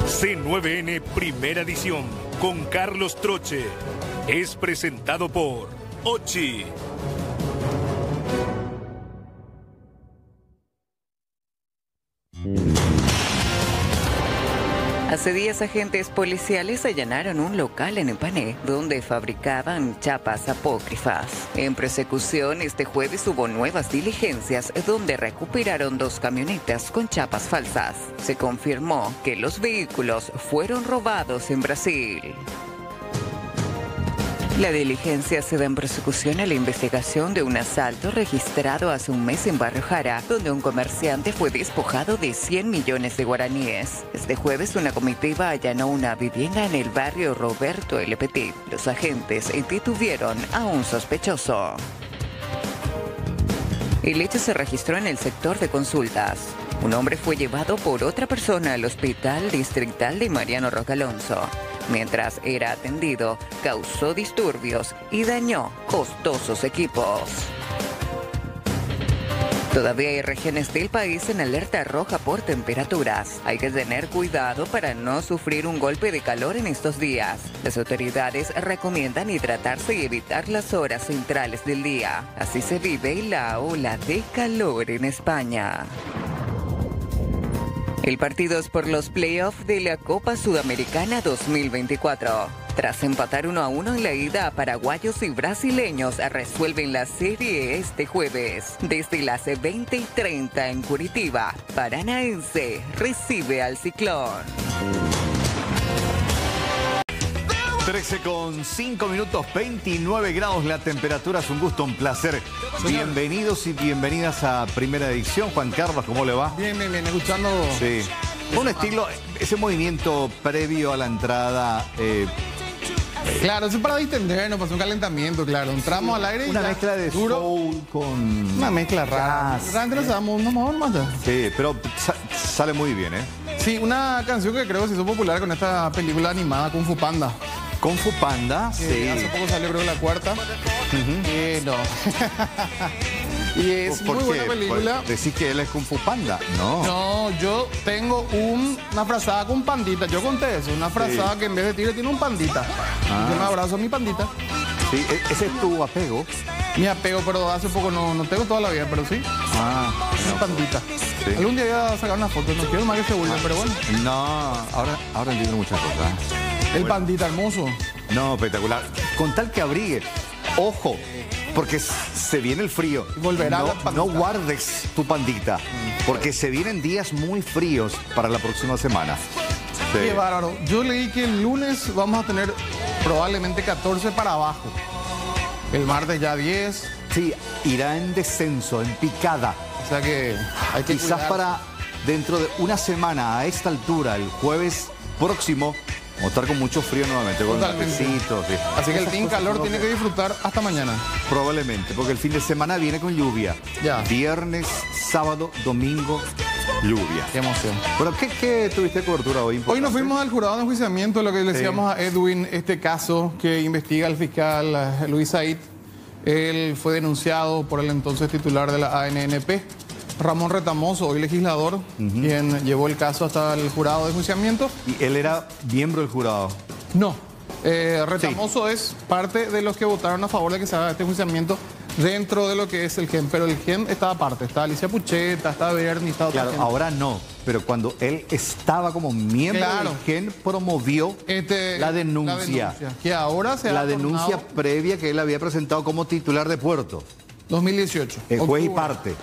C9N Primera Edición con Carlos Troche es presentado por Ochi. Hace días agentes policiales allanaron un local en Empané donde fabricaban chapas apócrifas. En persecución, este jueves hubo nuevas diligencias donde recuperaron 2 camionetas con chapas falsas. Se confirmó que los vehículos fueron robados en Brasil. La diligencia se da en persecución a la investigación de un asalto registrado hace un mes en Barrio Jara, donde un comerciante fue despojado de 100 millones de guaraníes. Este jueves una comitiva allanó una vivienda en el barrio Roberto L. Petit. Los agentes detuvieron a un sospechoso. El hecho se registró en el sector de consultas. Un hombre fue llevado por otra persona al Hospital Distrital de Mariano Roca Alonso. Mientras era atendido, causó disturbios y dañó costosos equipos. Todavía hay regiones del país en alerta roja por temperaturas. Hay que tener cuidado para no sufrir un golpe de calor en estos días. Las autoridades recomiendan hidratarse y evitar las horas centrales del día. Así se vive la ola de calor en España. El partido es por los playoffs de la Copa Sudamericana 2024. Tras empatar 1-1 en la ida, paraguayos y brasileños resuelven la serie este jueves. Desde las 20:30 en Curitiba, Paranaense recibe al Ciclón. 13:05, 29 grados la temperatura. Es un gusto, un placer. Bienvenidos y bienvenidas a Primera Edición. Juan Carlos, ¿cómo le va? Bien, escuchando. Sí. Un estilo, ese movimiento previo a la entrada. Claro, eso es para distendernos, para un calentamiento, claro. Entramos al aire y una mezcla de duro. soul con... Una mezcla rara. Realmente nos damos una mejor más. Sí, pero sale muy bien, ¿eh? Sí, una canción que creo que se hizo popular con esta película animada Kung Fu Panda. Kung Fu Panda, sí. Hace poco salió, creo, la 4ª. No. Y es muy buena película. ¿Decís que él es Kung Fu Panda? No. No, yo tengo una frazada con pandita. Yo conté eso, una frazada que en vez de tigre tiene un pandita. Yo me abrazo a mi pandita. Sí, ese es tu apego. Mi apego, pero hace poco no tengo toda la vida, pero sí. Es mi pandita. Sí. Algún día voy a sacar una foto, no quiero más que se burlen, pero bueno. No, ahora entiendo muchas cosas. El pandita hermoso. No, espectacular. Con tal que abrigue. Ojo, porque se viene el frío. Volverá no guardes tu pandita, porque se vienen días muy fríos para la próxima semana. Sí. Qué bárbaro. Yo leí que el lunes vamos a tener probablemente 14 para abajo. El martes ya 10. Sí, irá en descenso, en picada. O sea que hay que quizás cuidar. Para dentro de una semana, a esta altura, el jueves próximo, vamos a estar con mucho frío nuevamente, con tapecitos. Sí. Así que el team calor tiene que disfrutar hasta mañana. Probablemente, porque el fin de semana viene con lluvia. Ya. Viernes, sábado, domingo, lluvia. Qué emoción. Bueno, ¿qué tuviste cobertura hoy? Hoy nos fuimos al jurado de enjuiciamiento, lo que le decíamos a Edwin, este caso que investiga el fiscal Luis Said. Él fue denunciado por el entonces titular de la ANNP, Ramón Retamoso, hoy legislador, quien llevó el caso hasta el jurado de enjuiciamiento. ¿Y él era miembro del jurado? No. Retamoso es parte de los que votaron a favor de que se haga este enjuiciamiento dentro de lo que es el GEN, pero el GEN estaba aparte, está Alicia Pucheta, está Bernie, está otra gente. Ahora no, pero cuando él estaba como miembro del GEN promovió la denuncia. Que ahora se ha la denuncia previa que él había presentado como titular de Puerto. 2018. El juez y parte.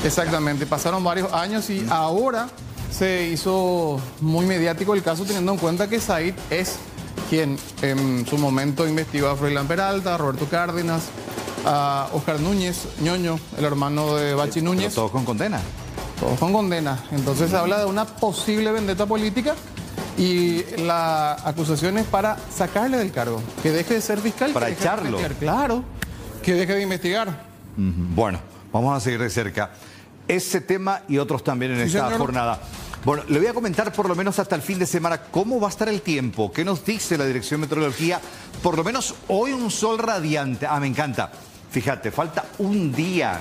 Exactamente, pasaron varios años y ahora se hizo muy mediático el caso teniendo en cuenta que Said es quien en su momento investigó a Froilán Peralta, a Roberto Cárdenas, a Oscar Núñez, Ñoño, el hermano de Bachi Núñez. Todos con condena. Todos con condena. Entonces se habla de una posible vendetta política y la acusación es para sacarle del cargo, que deje de ser fiscal. Para echarlo. Claro, que deje de investigar. Bueno, vamos a seguir de cerca ese tema y otros también en esta jornada. Bueno, le voy a comentar por lo menos hasta el fin de semana cómo va a estar el tiempo, qué nos dice la Dirección de Meteorología. Por lo menos hoy un sol radiante. Me encanta. Fíjate, falta un día,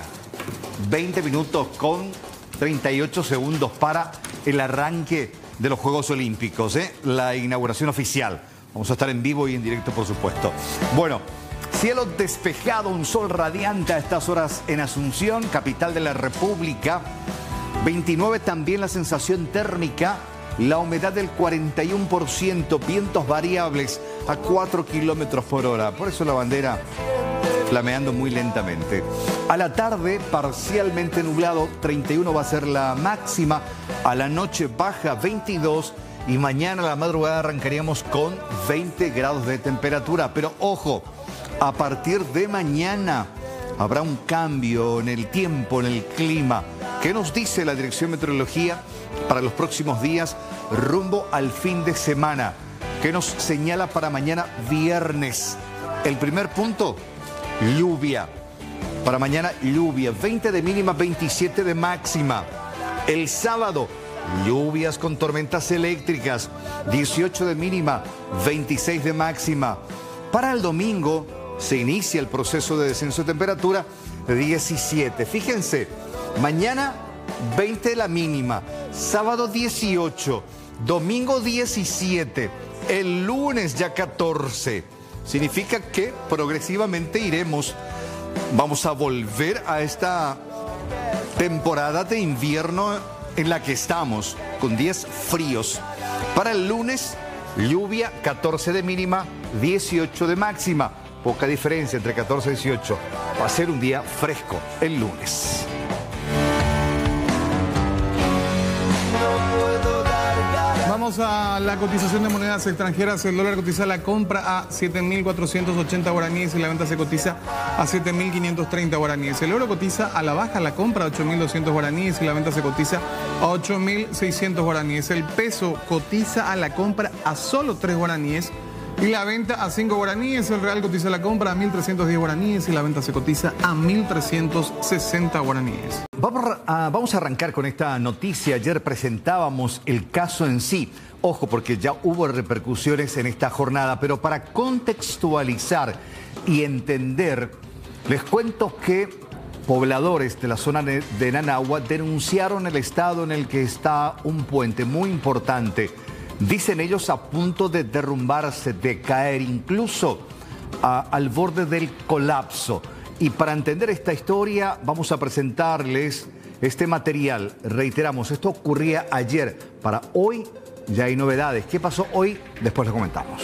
20 minutos con 38 segundos para el arranque de los Juegos Olímpicos, la inauguración oficial. Vamos a estar en vivo y en directo, por supuesto. Bueno, cielo despejado, un sol radiante a estas horas en Asunción, capital de la República. 29 también la sensación térmica, la humedad del 41%, vientos variables a 4 kilómetros por hora. Por eso la bandera flameando muy lentamente. A la tarde, parcialmente nublado, 31 va a ser la máxima. A la noche baja 22 y mañana a la madrugada arrancaríamos con 20 grados de temperatura. Pero ojo, a partir de mañana habrá un cambio en el tiempo, en el clima. ¿Qué nos dice la Dirección de Meteorología para los próximos días rumbo al fin de semana? ¿Qué nos señala para mañana viernes? El primer punto, lluvia. Para mañana lluvia, 20 de mínima, 27 de máxima. El sábado, lluvias con tormentas eléctricas, 18 de mínima, 26 de máxima. Para el domingo se inicia el proceso de descenso de temperatura, 17. Fíjense, mañana 20 la mínima, sábado 18, domingo 17, el lunes ya 14. Significa que progresivamente vamos a volver a esta temporada de invierno en la que estamos, con días fríos. Para el lunes, lluvia, 14 de mínima, 18 de máxima. Poca diferencia entre 14 y 18. Va a ser un día fresco el lunes. Vamos a la cotización de monedas extranjeras. El dólar cotiza la compra a 7.480 guaraníes y la venta se cotiza a 7.530 guaraníes. El euro cotiza a la baja la compra a 8.200 guaraníes y la venta se cotiza a 8.600 guaraníes. El peso cotiza a la compra a solo 3 guaraníes y la venta a 5 guaraníes. El real cotiza la compra a 1.310 guaraníes y la venta se cotiza a 1.360 guaraníes. Vamos a arrancar con esta noticia. Ayer presentábamos el caso en sí. Ojo, porque ya hubo repercusiones en esta jornada, pero para contextualizar y entender, les cuento que pobladores de la zona de Nanagua denunciaron el estado en el que está un puente muy importante. Dicen ellos a punto de derrumbarse, de caer incluso al borde del colapso. Y para entender esta historia vamos a presentarles este material. Reiteramos, esto ocurría ayer. Para hoy ya hay novedades. ¿Qué pasó hoy? Después lo comentamos.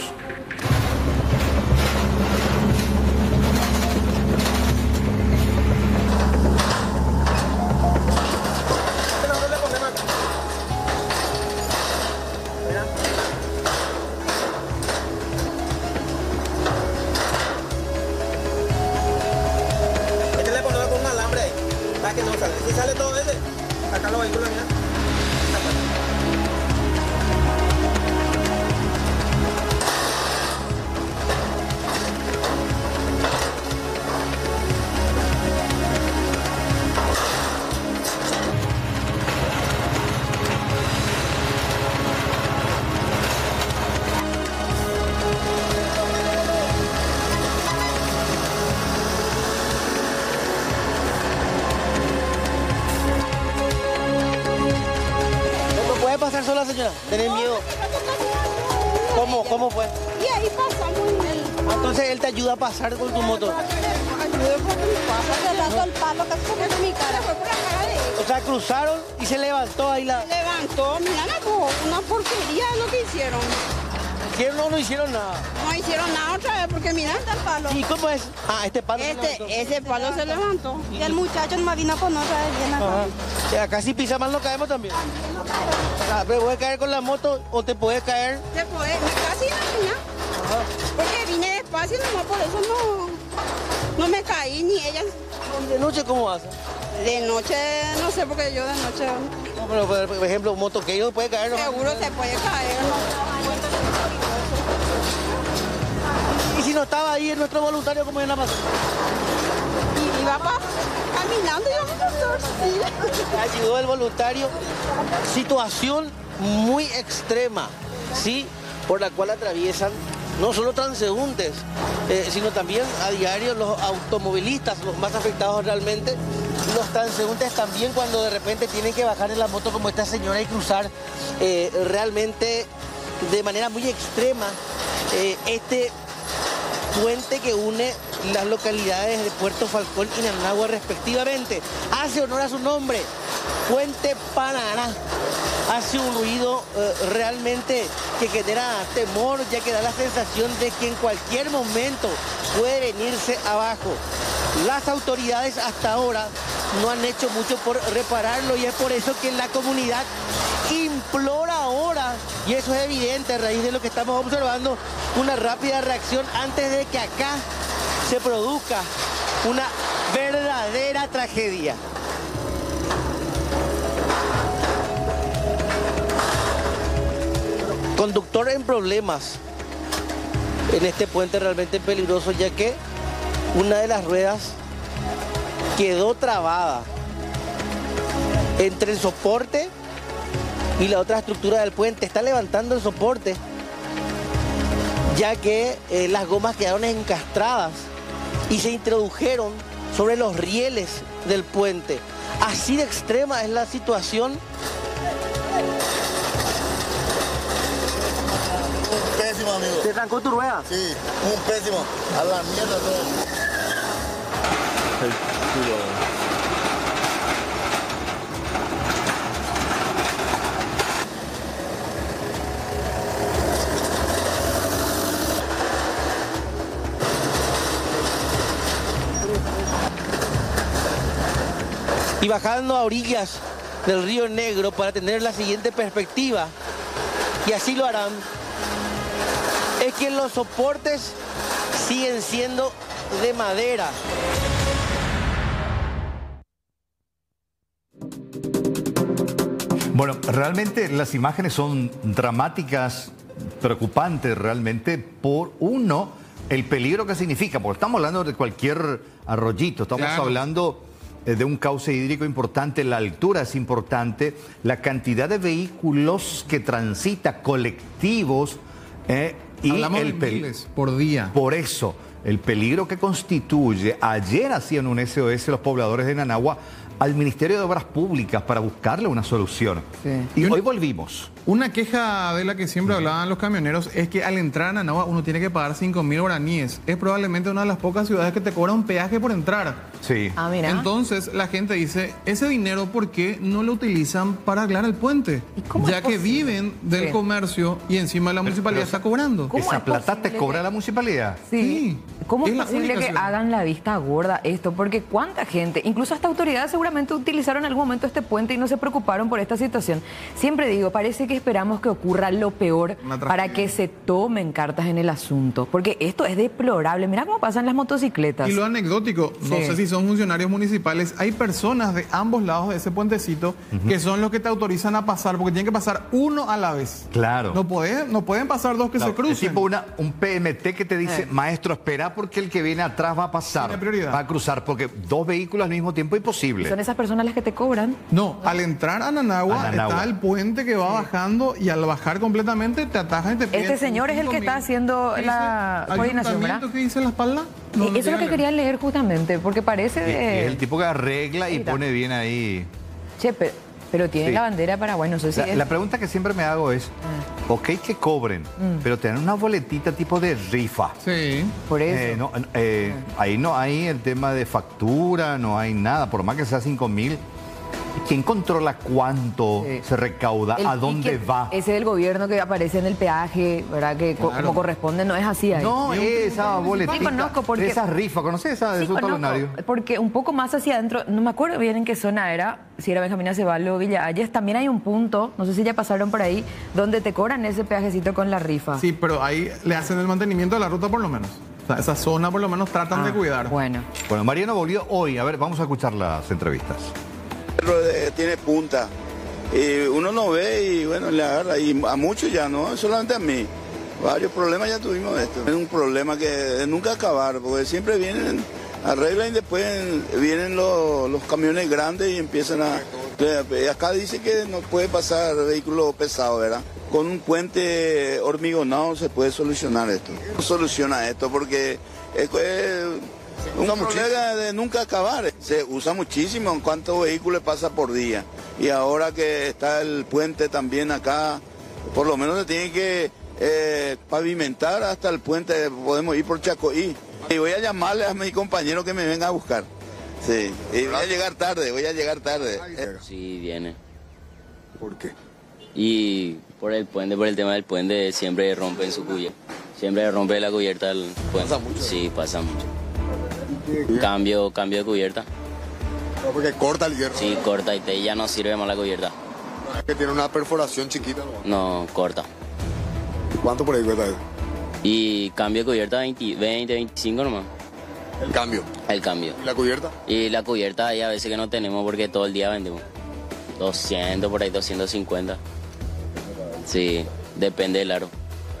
Si sale todo ese, acá los vehículos, mira. Pasar sola, señora, ¿tenés miedo? ¿Cómo fue? Y ahí pasamos él. Entonces él te ayuda a pasar con tu moto. Ayuda porque mi pasa cerrando el palo que se pone en mi cara. Fue por la cara de él. O sea, cruzaron y se levantó ahí la... Levantó, mira, una porquería es lo que hicieron. No hicieron nada. No hicieron nada otra vez porque mira, está el palo. ¿Y cómo es? Ah, este palo Ese palo se levantó. Y el muchacho no vino con otra vez bien acá. Ajá. Acá si pisa mal no caemos también. ¿Pero puedes caer con la moto o te puedes caer? Se puede, casi no, mira. Porque vine despacio nomás, por eso no me caí ni ella. ¿De noche cómo hace? De noche, no sé, porque yo de noche... No, pero por ejemplo, un motoqueiro no puede caer. ¿No? Seguro se puede caer, ¿no? ¿Y si no estaba ahí nuestro voluntario, cómo iban a pasar? Y iba caminando y íbamos a pasar, sí. Ayudó el voluntario. Situación muy extrema, ¿sí? Por la cual atraviesan no solo transeúntes, sino también a diario los automovilistas, los más afectados realmente. los transeúntes también cuando de repente tienen que bajar en la moto como esta señora y cruzar realmente de manera muy extrema este puente que une las localidades de Puerto Falcón y Nanagua respectivamente. Hace honor a su nombre, Puente Panará. Hace un ruido realmente que genera temor, ya que da la sensación de que en cualquier momento puede venirse abajo. Las autoridades hasta ahora no han hecho mucho por repararlo y es por eso que la comunidad implora ahora, y eso es evidente a raíz de lo que estamos observando, una rápida reacción antes de que acá se produzca una verdadera tragedia. Conductor en problemas en este puente realmente peligroso, ya que una de las ruedas quedó trabada entre el soporte y la otra estructura del puente. Está levantando el soporte, ya que las gomas quedaron encastradas y se introdujeron sobre los rieles del puente. Así de extrema es la situación. Pésimo, amigo. ¿Te trancó tu rueda? Sí, un pésimo. A la mierda todo. Y bajando a orillas del Río Negro para tener la siguiente perspectiva, y así lo harán, es que los soportes siguen siendo de madera. Bueno, realmente las imágenes son dramáticas, preocupantes realmente, por uno, el peligro que significa, porque estamos hablando de cualquier arroyito, estamos hablando de un cauce hídrico importante, la altura es importante, la cantidad de vehículos que transita, colectivos, y hablamos de miles por día. Por eso, el peligro que constituye. Ayer hacían un SOS los pobladores de Nanagua al Ministerio de Obras Públicas para buscarle una solución. Sí. Y hoy volvimos. Una queja de la que siempre hablaban los camioneros es que al entrar a Nanagua uno tiene que pagar 5.000 guaraníes. Es probablemente una de las pocas ciudades que te cobra un peaje por entrar. Sí. Ah, mira. Entonces la gente dice, ese dinero, ¿por qué no lo utilizan para arreglar el puente? Ya que viven del comercio y encima la municipalidad está cobrando. ¿Esa plata te cobra la municipalidad? Sí. ¿Cómo es posible que hagan la vista gorda esto? Porque cuánta gente, incluso hasta autoridades seguramente utilizaron en algún momento este puente y no se preocuparon por esta situación. Siempre digo, parece que esperamos que ocurra lo peor para que se tomen cartas en el asunto. Porque esto es deplorable. Mira cómo pasan las motocicletas. Y lo anecdótico, no sé si son funcionarios municipales, hay personas de ambos lados de ese puentecito que son los que te autorizan a pasar, porque tienen que pasar uno a la vez. Claro. No pueden pasar dos que se crucen. Es tipo un PMT que te dice, maestro, espera porque el que viene atrás va a pasar. Tiene prioridad. Va a cruzar, porque dos vehículos al mismo tiempo es imposible. ¿Son esas personas las que te cobran? No, al entrar a Nanagua está el puente que va bajando y al bajar completamente te atajan y te piden. Este señor es el que está haciendo la coordinación, ¿verdad? ¿Qué dice en la espalda? No, eso es lo que quería leer justamente, porque parece es el tipo que arregla y pone bien ahí. Che, pero tiene la bandera Paraguay, no sé si la pregunta que siempre me hago es, ok que cobren, pero tener una boletita tipo de rifa. Sí. Por eso. Ahí no hay el tema de factura, no hay nada, por más que sea 5.000. ¿Quién controla cuánto se recauda? ¿A dónde va? Ese del gobierno que aparece en el peaje, ¿verdad? Que como corresponde, no es así ahí. No, esa boletita. Sí, conozco porque... Esa rifa, ¿conoces esa de su talonario? Porque un poco más hacia adentro, no me acuerdo bien en qué zona era, si era Benjamín Aceballo o Villa Ayes, también hay un punto, no sé si ya pasaron por ahí, donde te cobran ese peajecito con la rifa. Sí, pero ahí le hacen el mantenimiento de la ruta por lo menos. O sea, esa zona por lo menos tratan de cuidar. Bueno, Mariano volvió hoy. A ver, vamos a escuchar las entrevistas. Tiene punta. Y uno no ve y bueno, le agarra. Y a muchos ya, no solamente a mí. Varios problemas ya tuvimos de esto. Es un problema que nunca acabar, porque siempre vienen, arreglan y después vienen los camiones grandes y empiezan a... Acá dice que no puede pasar vehículos pesados, ¿verdad? Con un puente hormigonado se puede solucionar esto. No soluciona esto porque Un problema de nunca acabar. Se usa muchísimo en cuántos vehículos pasa por día. Y ahora que está el puente también acá, por lo menos se tiene que pavimentar hasta el puente, podemos ir por Chacoí. Y voy a llamarle a mi compañero que me venga a buscar. Sí, y voy a llegar tarde. Sí, viene. ¿Por qué? Y por el tema del puente, siempre rompen su cubierta. Siempre rompe la cubierta el puente. ¿Pasa mucho? Sí, pasa mucho. Cambio de cubierta. No, porque corta el hierro. Sí, corta y ya no sirve más la cubierta. No, es que tiene una perforación chiquita, ¿no? No, corta. ¿Cuánto por ahí cuesta eso? Y cambio de cubierta 20, 25 nomás. El cambio. El cambio. ¿Y la cubierta? Y la cubierta hay a veces que no tenemos porque todo el día vendemos. 200 por ahí, 250. Sí, depende del aro.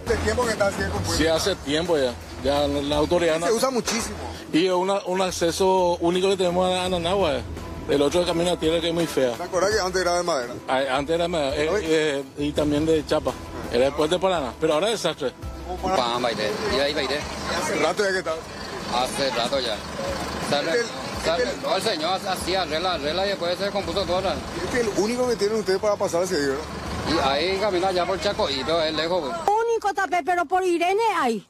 ¿Hace tiempo que está así el compuesto? Sí, hace tiempo ya. Ya la autoridad... Se usa muchísimo. Y un acceso único que tenemos a Nanagua. El otro camino a tierra que es muy fea. ¿Te acuerdas que antes era de madera? Antes era de madera. Y también de chapa. Era después de Paraná. Pero ahora es desastre. Hace rato ya que está. Hace rato ya. No, el señor hacía regla y después se compuso toda. Es que el único que tienen ustedes para pasar ese día, ¿no? Y ahí camina allá por Chacoí, pero es lejos. Único tapé, pero por Irene hay.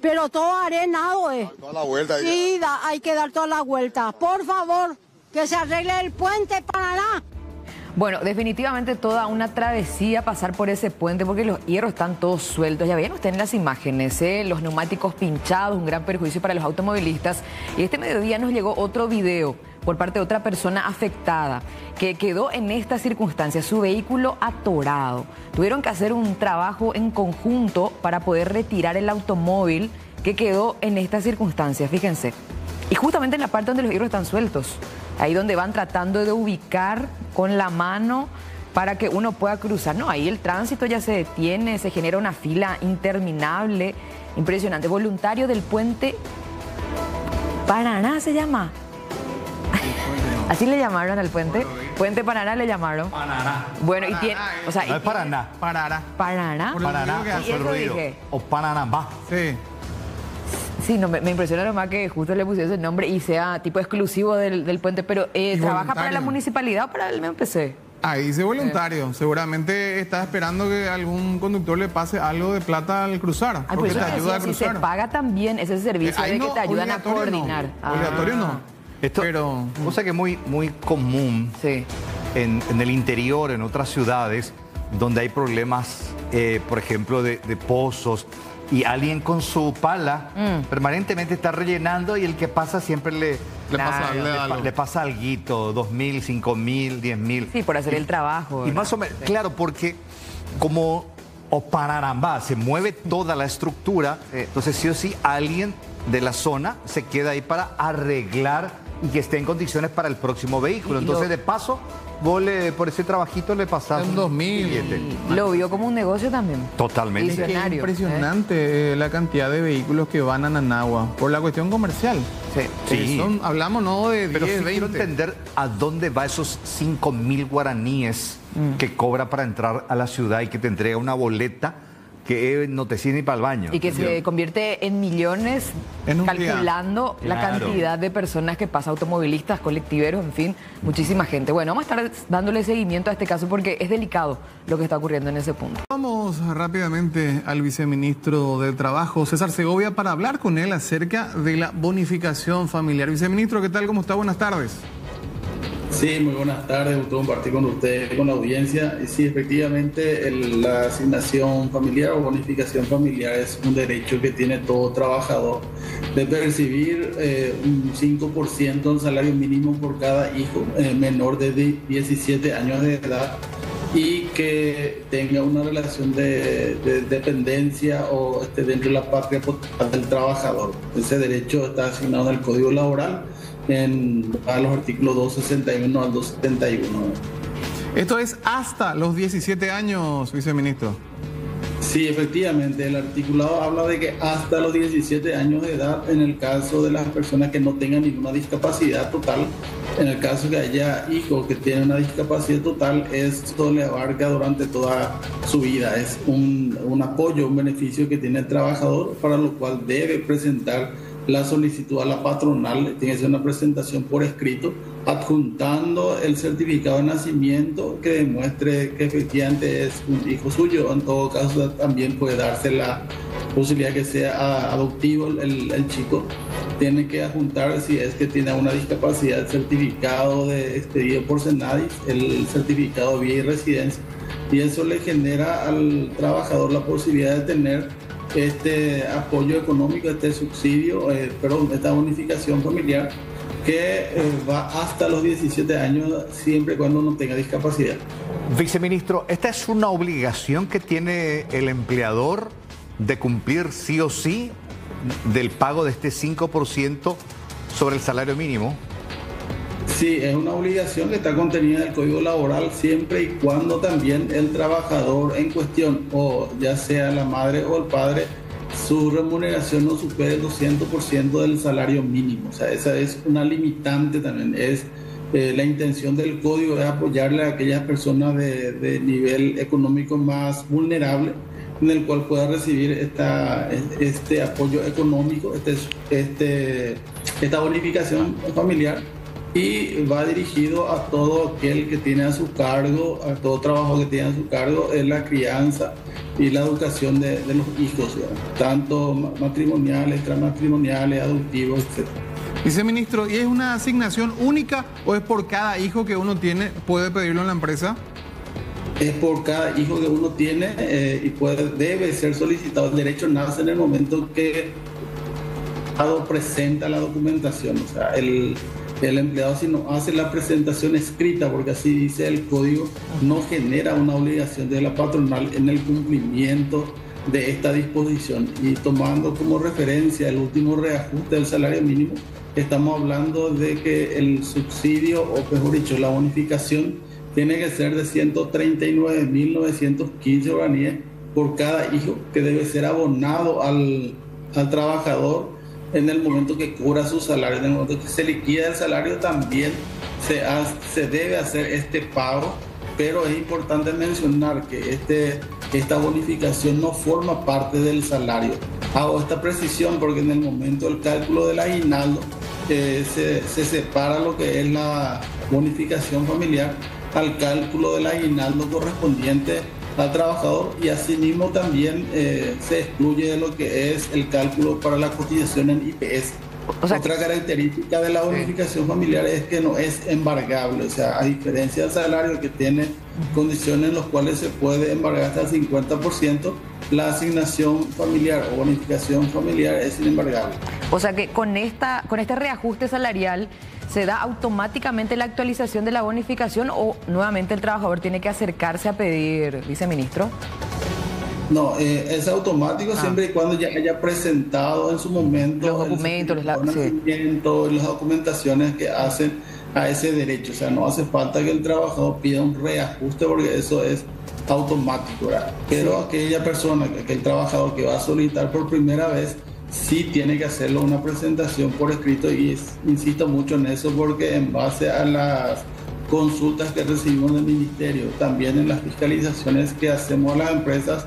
Pero todo arenado es. Toda la vuelta. Sí, hay que dar toda la vuelta. Por favor, que se arregle el puente Paraná. Bueno, definitivamente toda una travesía pasar por ese puente porque los hierros están todos sueltos. Ya veían ustedes en las imágenes, los neumáticos pinchados, un gran perjuicio para los automovilistas. Y este mediodía nos llegó otro video por parte de otra persona afectada que quedó en esta circunstancia, su vehículo atorado. Tuvieron que hacer un trabajo en conjunto para poder retirar el automóvil que quedó en esta circunstancia, fíjense. Y justamente en la parte donde los hierros están sueltos. Ahí donde van tratando de ubicar con la mano para que uno pueda cruzar. No, ahí el tránsito ya se detiene, se genera una fila interminable, impresionante. Voluntario del puente Paraná se llama. Así le llamaron al puente. Puente Paraná le llamaron. Paraná. Bueno, y tiene... O sea, no es Paraná. Paraná. Paraná. Paraná, ¿Y eso dije? O Panamá. Sí. Sí, no, me impresiona nomás que justo le pusieron ese nombre y sea tipo exclusivo del puente, pero ¿trabaja para la municipalidad o para el MPC? Ahí dice voluntario. Seguramente está esperando que algún conductor le pase algo de plata al cruzar. Porque te ayuda a cruzar. Si se paga también ese servicio de que te ayudan a coordinar. No. Obligatorio no. Esto, pero... cosa que es muy común en el interior, en otras ciudades, donde hay problemas, por ejemplo, de pozos, y alguien con su pala permanentemente está rellenando y el que pasa siempre le pasa alguito, 2.000, 5.000, 10.000. Sí, por hacer el trabajo. Y más o menos, claro, porque como Opanarambá se mueve toda la estructura, entonces sí o sí alguien de la zona se queda ahí para arreglar y que esté en condiciones para el próximo vehículo. Entonces, de paso, vos por ese trabajito le pasás un 2.000. Lo vio como un negocio también. Totalmente. Es que es impresionante la cantidad de vehículos que van a Nanagua por la cuestión comercial. Sí. Hablamos no de 10, pero sí 20. quiero entender a dónde va esos 5.000 guaraníes que cobra para entrar a la ciudad y que te entrega una boleta que no te sirve ni para el baño. Y que se convierte en millones calculando la cantidad de personas que pasa, automovilistas, colectiveros, en fin, muchísima gente. Bueno, vamos a estar dándole seguimiento a este caso porque es delicado lo que está ocurriendo en ese punto. Vamos rápidamente al viceministro de Trabajo, César Segovia, para hablar con él acerca de la bonificación familiar. Viceministro, ¿qué tal? ¿Cómo está? Buenas tardes. Sí, muy buenas tardes, gusto compartir con ustedes, con la audiencia. Y sí, efectivamente, la asignación familiar o bonificación familiar es un derecho que tiene todo trabajador de percibir un 5% del salario mínimo por cada hijo menor de 17 años de edad y que tenga una relación de dependencia o esté dentro de la patria potestad del trabajador. Ese derecho está asignado en el Código Laboral a los artículos 261 al 271. Esto es hasta los 17 años, viceministro. Sí, efectivamente, el articulado habla de que hasta los 17 años de edad, en el caso de las personas que no tengan ninguna discapacidad total, en el caso que haya hijos que tienen una discapacidad total, esto le abarca durante toda su vida. Es un apoyo, un beneficio que tiene el trabajador, para lo cual debe presentar la solicitud a la patronal, tiene que ser una presentación por escrito, adjuntando el certificado de nacimiento que demuestre que efectivamente es un hijo suyo. En todo caso, también puede darse la posibilidad que sea adoptivo el chico. Tiene que adjuntar, si es que tiene una discapacidad, el certificado expedido por Senadis, el certificado de vida y residencia, y eso le genera al trabajador la posibilidad de tener este apoyo económico, este subsidio, esta bonificación familiar que va hasta los 17 años siempre y cuando no tenga discapacidad. Viceministro, ¿esta es una obligación que tiene el empleador de cumplir sí o sí del pago de este 5% sobre el salario mínimo? Sí, es una obligación que está contenida en el Código Laboral siempre y cuando también el trabajador en cuestión, o ya sea la madre o el padre, su remuneración no supere el 200% del salario mínimo. O sea, esa es una limitante también. La intención del código es apoyarle a aquellas personas de nivel económico más vulnerable, en el cual pueda recibir este apoyo económico, esta bonificación familiar, y va dirigido a todo aquel que tiene a su cargo, a todo trabajo que tiene a su cargo, en la crianza y la educación de los hijos, ¿verdad? Tanto matrimoniales, transmatrimoniales, adoptivos, etc. Viceministro, ¿y es una asignación única o es por cada hijo que uno tiene, puede pedirlo en la empresa? Es por cada hijo que uno tiene y debe ser solicitado. El derecho nace en el momento que el empleado presenta la documentación. O sea, el empleado, si no hace la presentación escrita, porque así dice el código, no genera una obligación de la patronal en el cumplimiento de esta disposición. Y tomando como referencia el último reajuste del salario mínimo, estamos hablando de que el subsidio, o mejor dicho, la bonificación, tiene que ser de 139.915 guaraníes por cada hijo, que debe ser abonado al trabajador en el momento que cobra su salario. En el momento que se liquida el salario también se debe hacer este pago, pero es importante mencionar que esta bonificación no forma parte del salario. Hago esta precisión porque en el momento del cálculo del aguinaldo se separa lo que es la bonificación familiar al cálculo del aguinaldo correspondiente al trabajador, y asimismo también se excluye de lo que es el cálculo para la cotización en IPS. Otra característica de la bonificación familiar es que no es embargable, o sea, a diferencia del salario que tiene condiciones en las cuales se puede embargar hasta el 50%, la asignación familiar o bonificación familiar es inembargable. O sea que con este reajuste salarial ¿se da automáticamente la actualización de la bonificación o nuevamente el trabajador tiene que acercarse a pedir, viceministro? No, es automático siempre y cuando ya haya presentado en su momento los documentos, las documentaciones que hacen a ese derecho. O sea, no hace falta que el trabajador pida un reajuste porque eso es automático, ¿verdad? Pero aquella persona, aquel trabajador que va a solicitar por primera vez, sí tiene que hacerlo una presentación por escrito, y insisto mucho en eso porque en base a las consultas que recibimos del ministerio, también en las fiscalizaciones que hacemos a las empresas,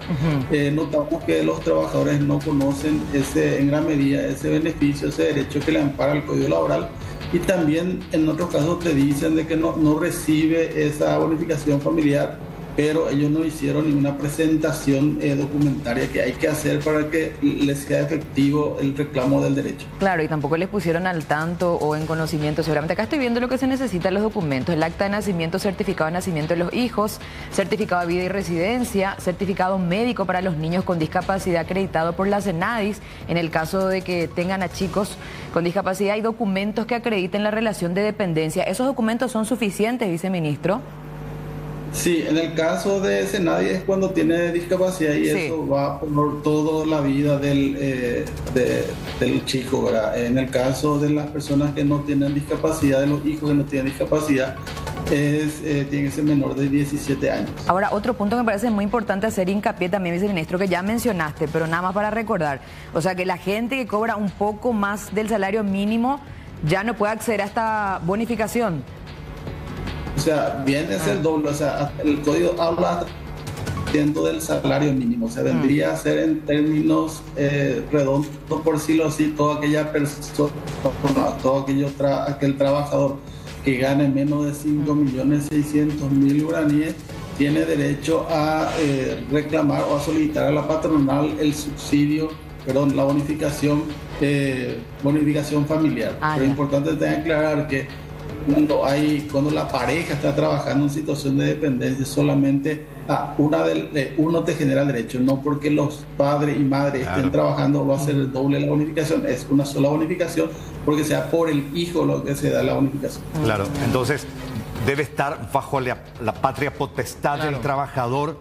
notamos que los trabajadores no conocen en gran medida ese beneficio, ese derecho que le ampara el Código Laboral, y también en otros casos te dicen de que no recibe esa bonificación familiar, pero ellos no hicieron ninguna presentación documentaria que hay que hacer para que les sea efectivo el reclamo del derecho. Claro, y tampoco les pusieron al tanto o en conocimiento. Seguramente acá estoy viendo lo que se necesita en los documentos: el acta de nacimiento, certificado de nacimiento de los hijos, certificado de vida y residencia, certificado médico para los niños con discapacidad acreditado por la Senadis, en el caso de que tengan a chicos con discapacidad, y documentos que acrediten la relación de dependencia. ¿Esos documentos son suficientes, viceministro? Sí, en el caso de Senadis es cuando tiene discapacidad, y eso va por toda la vida del chico, ¿verdad? En el caso de las personas que no tienen discapacidad, de los hijos que no tienen discapacidad, tiene que ser menor de 17 años. Ahora, otro punto que me parece muy importante hacer hincapié también, viceministro, que ya mencionaste, pero nada más para recordar. O sea, que la gente que cobra un poco más del salario mínimo ya no puede acceder a esta bonificación. O sea, bien es el doble, o sea, el código habla del salario mínimo. O sea, vendría a ser en términos redondos, por decirlo así, toda aquella persona, aquel trabajador que gane menos de 5.600.000 guaraníes tiene derecho a reclamar o a solicitar a la patronal el subsidio, la bonificación familiar. Pero es importante tener que aclarar que cuando la pareja está trabajando en situación de dependencia, solamente uno te genera el derecho, no porque los padres y madres estén trabajando va a ser el doble la bonificación, es una sola bonificación porque sea por el hijo lo que se da la bonificación. Claro, entonces debe estar bajo la patria potestad del trabajador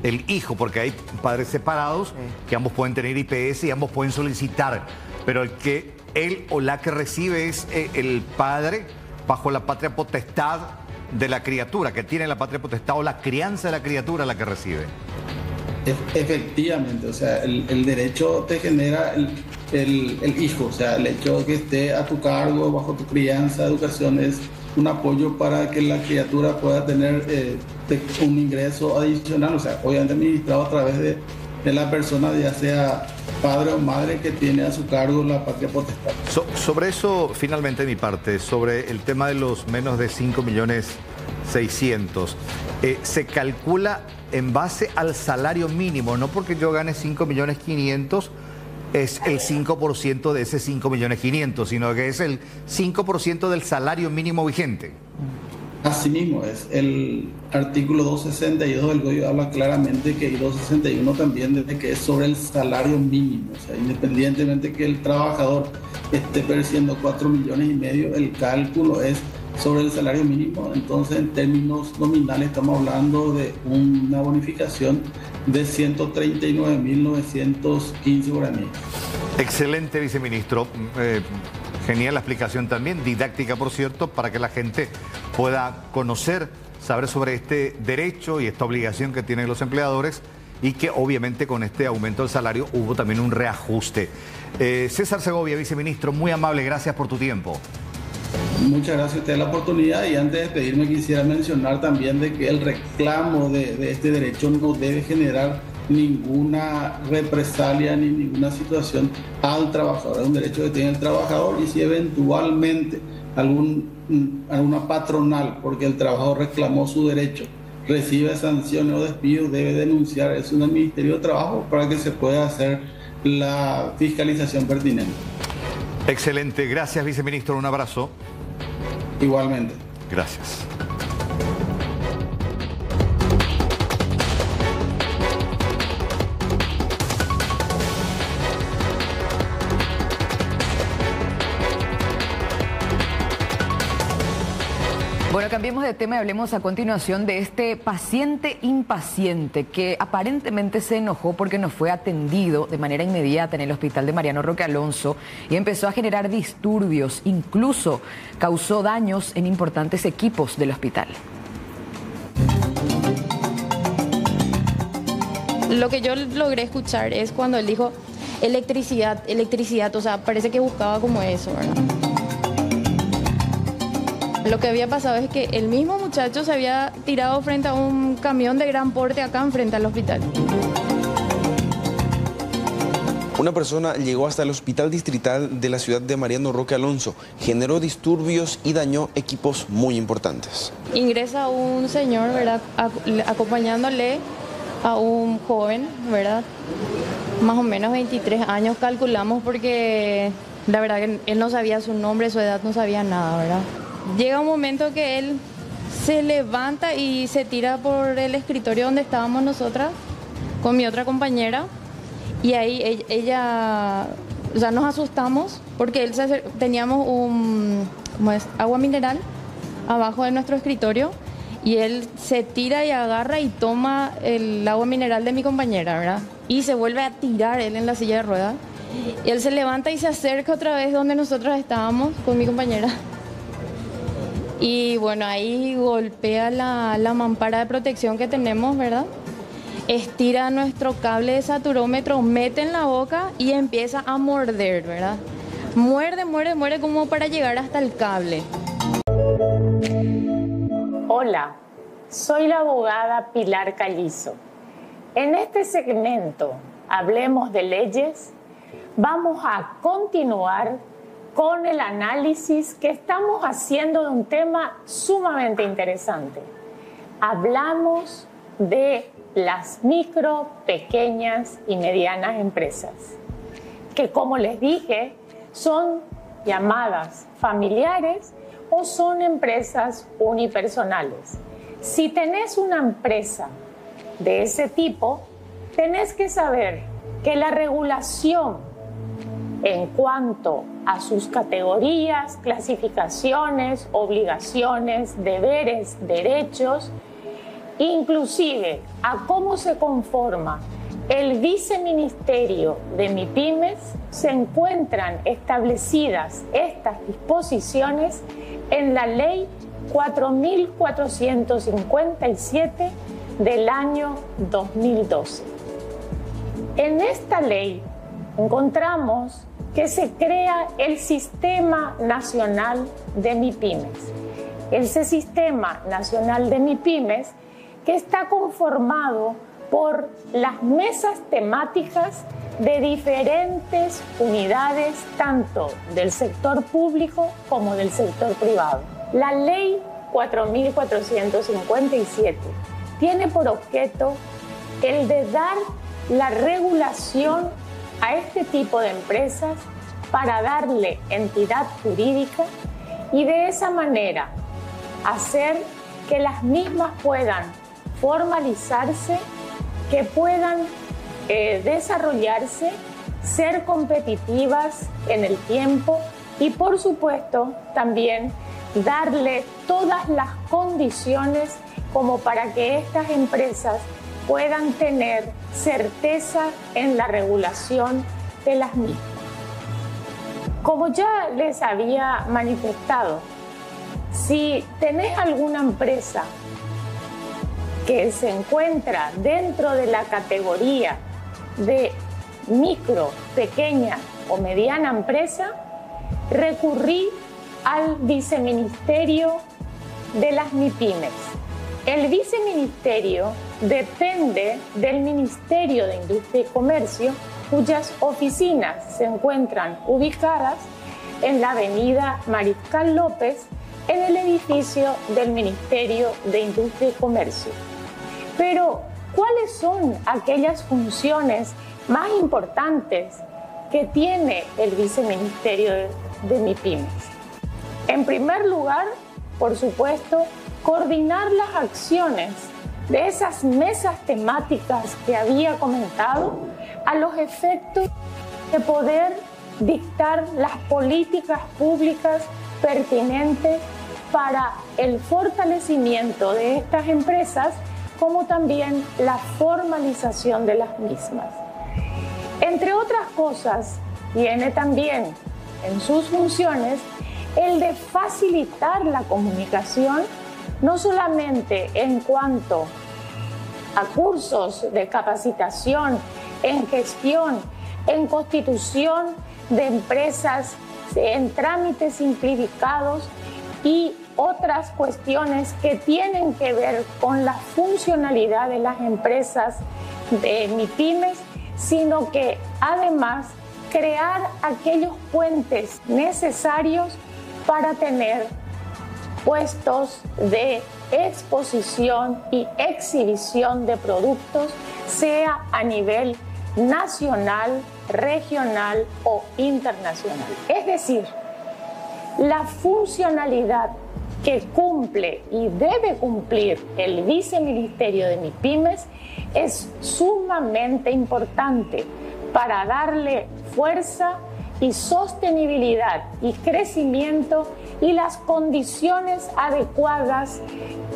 el hijo, porque hay padres separados que ambos pueden tener IPS y ambos pueden solicitar, pero él o la que recibe es el padre bajo la patria potestad de la criatura, que tiene la patria potestad o la crianza de la criatura la que recibe. Efectivamente, o sea, el derecho te genera el hijo, o sea, el hecho de que esté a tu cargo, bajo tu crianza, educación, es un apoyo para que la criatura pueda tener un ingreso adicional, o sea, obviamente administrado a través de la persona, ya sea padre o madre, que tiene a su cargo la patria potestad. Sobre eso, finalmente, mi parte, sobre el tema de los menos de 5.600.000, se calcula en base al salario mínimo, no porque yo gane 5.500.000, es el 5% de ese 5.500.000, sino que es el 5% del salario mínimo vigente. Así mismo es. El artículo 262 del Código habla claramente que, y 261 también, de que es sobre el salario mínimo. O sea, independientemente que el trabajador esté percibiendo 4,5 millones, el cálculo es sobre el salario mínimo. Entonces, en términos nominales, estamos hablando de una bonificación de 139.915 guaraníes. Excelente, viceministro. Genial la explicación también, didáctica por cierto, para que la gente pueda conocer, saber sobre este derecho y esta obligación que tienen los empleadores y que obviamente con este aumento del salario hubo también un reajuste. César Segovia, viceministro, muy amable, gracias por tu tiempo. Muchas gracias a usted la oportunidad, y antes de despedirme quisiera mencionar también de que el reclamo de este derecho no debe generar ninguna represalia ni ninguna situación al trabajador. Es un derecho que tiene el trabajador, y si eventualmente alguna patronal, porque el trabajador reclamó su derecho, recibe sanciones o despidos, debe denunciar eso en el Ministerio de Trabajo para que se pueda hacer la fiscalización pertinente. Excelente, gracias viceministro, un abrazo. Igualmente. Gracias. Bueno, cambiemos de tema y hablemos a continuación de este paciente impaciente que aparentemente se enojó porque no fue atendido de manera inmediata en el hospital de Mariano Roque Alonso y empezó a generar disturbios, incluso causó daños en importantes equipos del hospital. Lo que yo logré escuchar es cuando él dijo electricidad, o sea, parece que buscaba como eso, ¿verdad? Lo que había pasado es que el mismo muchacho se había tirado frente a un camión de gran porte acá enfrente al hospital. Una persona llegó hasta el hospital distrital de la ciudad de Mariano Roque Alonso, generó disturbios y dañó equipos muy importantes. Ingresa un señor, ¿verdad?, acompañándole a un joven, ¿verdad?, más o menos 23 años calculamos, porque la verdad que él no sabía su nombre, su edad, no sabía nada, ¿verdad? Llega un momento que él se levanta y se tira por el escritorio donde estábamos nosotras con mi otra compañera, y ahí ella, o sea, nos asustamos porque teníamos agua mineral abajo de nuestro escritorio, y él se tira y agarra y toma el agua mineral de mi compañera, ¿verdad? Y se vuelve a tirar él en la silla de ruedas, y él se levanta y se acerca otra vez donde nosotros estábamos con mi compañera. Y bueno, ahí golpea la mampara de protección que tenemos, ¿verdad? Estira nuestro cable de saturómetro, mete en la boca y empieza a morder, ¿verdad? Muerde como para llegar hasta el cable. Hola, soy la abogada Pilar Calizo. En este segmento, Hablemos de Leyes, vamos a continuar con el análisis que estamos haciendo de un tema sumamente interesante. Hablamos de las micro, pequeñas y medianas empresas, que como les dije, son llamadas familiares o son empresas unipersonales. Si tenés una empresa de ese tipo, tenés que saber que la regulación en cuanto a sus categorías, clasificaciones, obligaciones, deberes, derechos, inclusive a cómo se conforma el viceministerio de MIPYMES, se encuentran establecidas estas disposiciones en la ley 4.457 del año 2012. En esta ley encontramos que se crea el Sistema Nacional de MIPYMES. Ese Sistema Nacional de MIPYMES que está conformado por las mesas temáticas de diferentes unidades, tanto del sector público como del sector privado. La ley 4.457 tiene por objeto el de dar la regulación a este tipo de empresas para darle entidad jurídica y de esa manera hacer que las mismas puedan formalizarse, que puedan desarrollarse, ser competitivas en el tiempo y por supuesto también darle todas las condiciones como para que estas empresas puedan tener certeza en la regulación de las mismas. Como ya les había manifestado, si tenés alguna empresa que se encuentra dentro de la categoría de micro, pequeña o mediana empresa, recurrí al viceministerio de las MIPYMES. El viceministerio depende del Ministerio de Industria y Comercio, cuyas oficinas se encuentran ubicadas en la avenida Mariscal López, en el edificio del Ministerio de Industria y Comercio. Pero, ¿cuáles son aquellas funciones más importantes que tiene el viceministerio de MIPYMES? En primer lugar, por supuesto, coordinar las acciones de esas mesas temáticas que había comentado a los efectos de poder dictar las políticas públicas pertinentes para el fortalecimiento de estas empresas, como también la formalización de las mismas. Entre otras cosas, tiene también en sus funciones el de facilitar la comunicación, no solamente en cuanto a cursos de capacitación, en gestión, en constitución de empresas, en trámites simplificados y otras cuestiones que tienen que ver con la funcionalidad de las empresas de MIPYMES, sino que además crear aquellos puentes necesarios para tener puestos de exposición y exhibición de productos, sea a nivel nacional, regional o internacional. Es decir, la funcionalidad que cumple y debe cumplir el viceministerio de MIPYMES es sumamente importante para darle fuerza y sostenibilidad y crecimiento y las condiciones adecuadas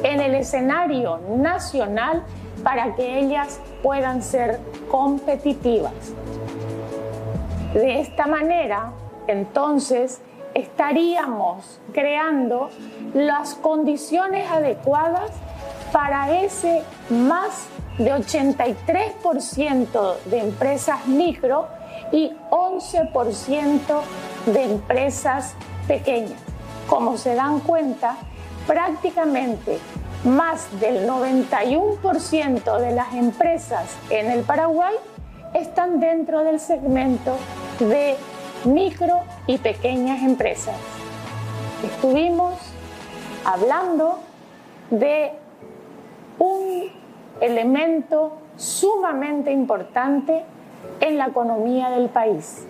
en el escenario nacional para que ellas puedan ser competitivas. De esta manera, entonces, estaríamos creando las condiciones adecuadas para ese más de 83% de empresas micro y 11% de empresas pequeñas. Como se dan cuenta, prácticamente más del 91% de las empresas en el Paraguay están dentro del segmento de micro y pequeñas empresas. Estuvimos hablando de un elemento sumamente importante en la economía del país.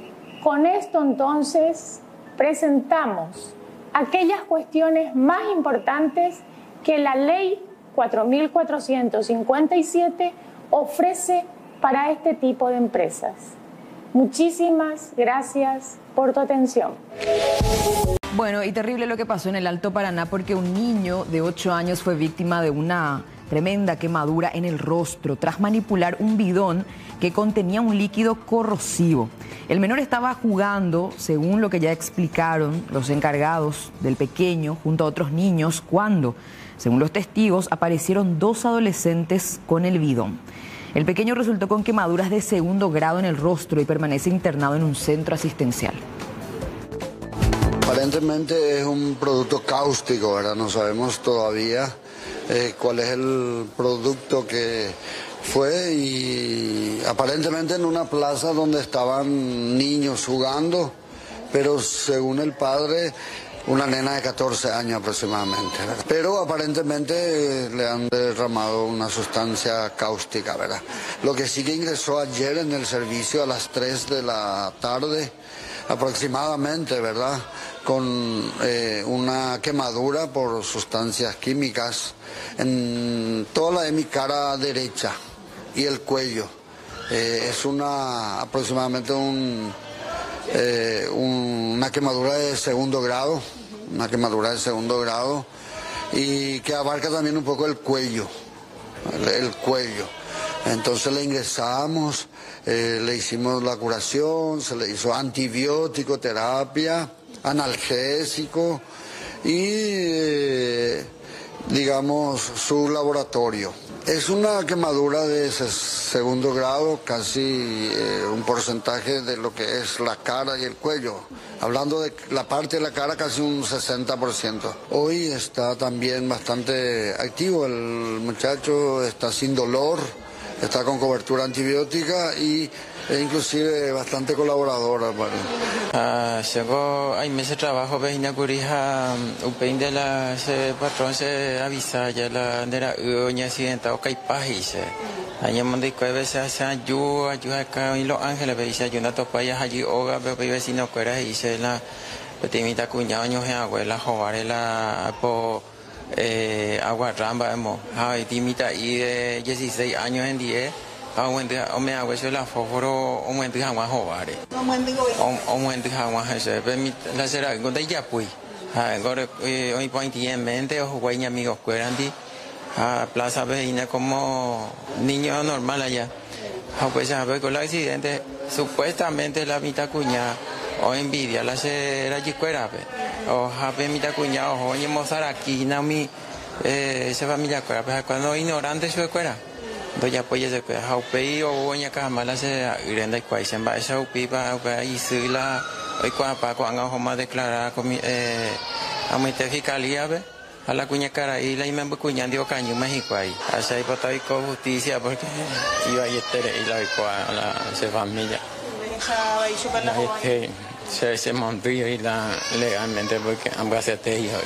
Con esto entonces presentamos aquellas cuestiones más importantes que la Ley 4.457 ofrece para este tipo de empresas. Muchísimas gracias por tu atención. Bueno, y terrible lo que pasó en el Alto Paraná porque un niño de 8 años fue víctima de una tremenda quemadura en el rostro tras manipular un bidón que contenía un líquido corrosivo. El menor estaba jugando, según lo que ya explicaron los encargados del pequeño, junto a otros niños, cuando, según los testigos, aparecieron 2 adolescentes con el bidón. El pequeño resultó con quemaduras de 2º grado en el rostro y permanece internado en un centro asistencial. Aparentemente es un producto cáustico, ¿verdad? No sabemos todavía cuál es el producto que fue, y aparentemente en una plaza donde estaban niños jugando, pero según el padre, una nena de 14 años aproximadamente, ¿verdad? Pero aparentemente le han derramado una sustancia cáustica, ¿verdad? Lo que sí que ingresó ayer en el servicio a las 3 de la tarde aproximadamente, ¿verdad? Con una quemadura por sustancias químicas en toda la de mi cara derecha y el cuello. Es aproximadamente una quemadura de 2º grado, y que abarca también un poco el cuello, Entonces le ingresamos, le hicimos la curación, se le hizo antibiótico, terapia, analgésico y digamos su laboratorio. Es una quemadura de 2º grado, casi un porcentaje de lo que es la cara y el cuello. Hablando de la parte de la cara, casi un 60%. Hoy está también bastante activo, el muchacho está sin dolor, está con cobertura antibiótica e inclusive bastante colaboradora. Hay meses de trabajo, pero curija upein de la patrón se avisa ya la de la uña accidenta o caipajise. Allá donde veces hace ayuda acá en Los Ángeles, pero dice ayuda topaya allí hoga, pero vecino cuera dice la petimita cuñado años de abuela jovar la po agua ramba hemos hay timita y de 16 años en 10. Me hago eso la fósforo un momento jamás jovare un momento jamás ese la será con de ya pues ahora hoy pointi en mente o jugué amigos cuerandi a plaza vecina como niño normal allá pues a ver con el accidente supuestamente la mitad cuñada o envidia la será chicuera o jape mitad cuñada o oye mozar aquí nami esa familia cuera cuando ignorante su cuera doña pues se que haupei o doña Kamala se irenda kwai se ba sa upi ba y sila hoy kwa pa kwa nga homa declarar con a mi fiscalía ve a la cuña cara y la imán cuña dio caño México ahí hasta ahí para con justicia porque iba a estar y la a la se familia se montó y la legalmente porque ambas se te hijo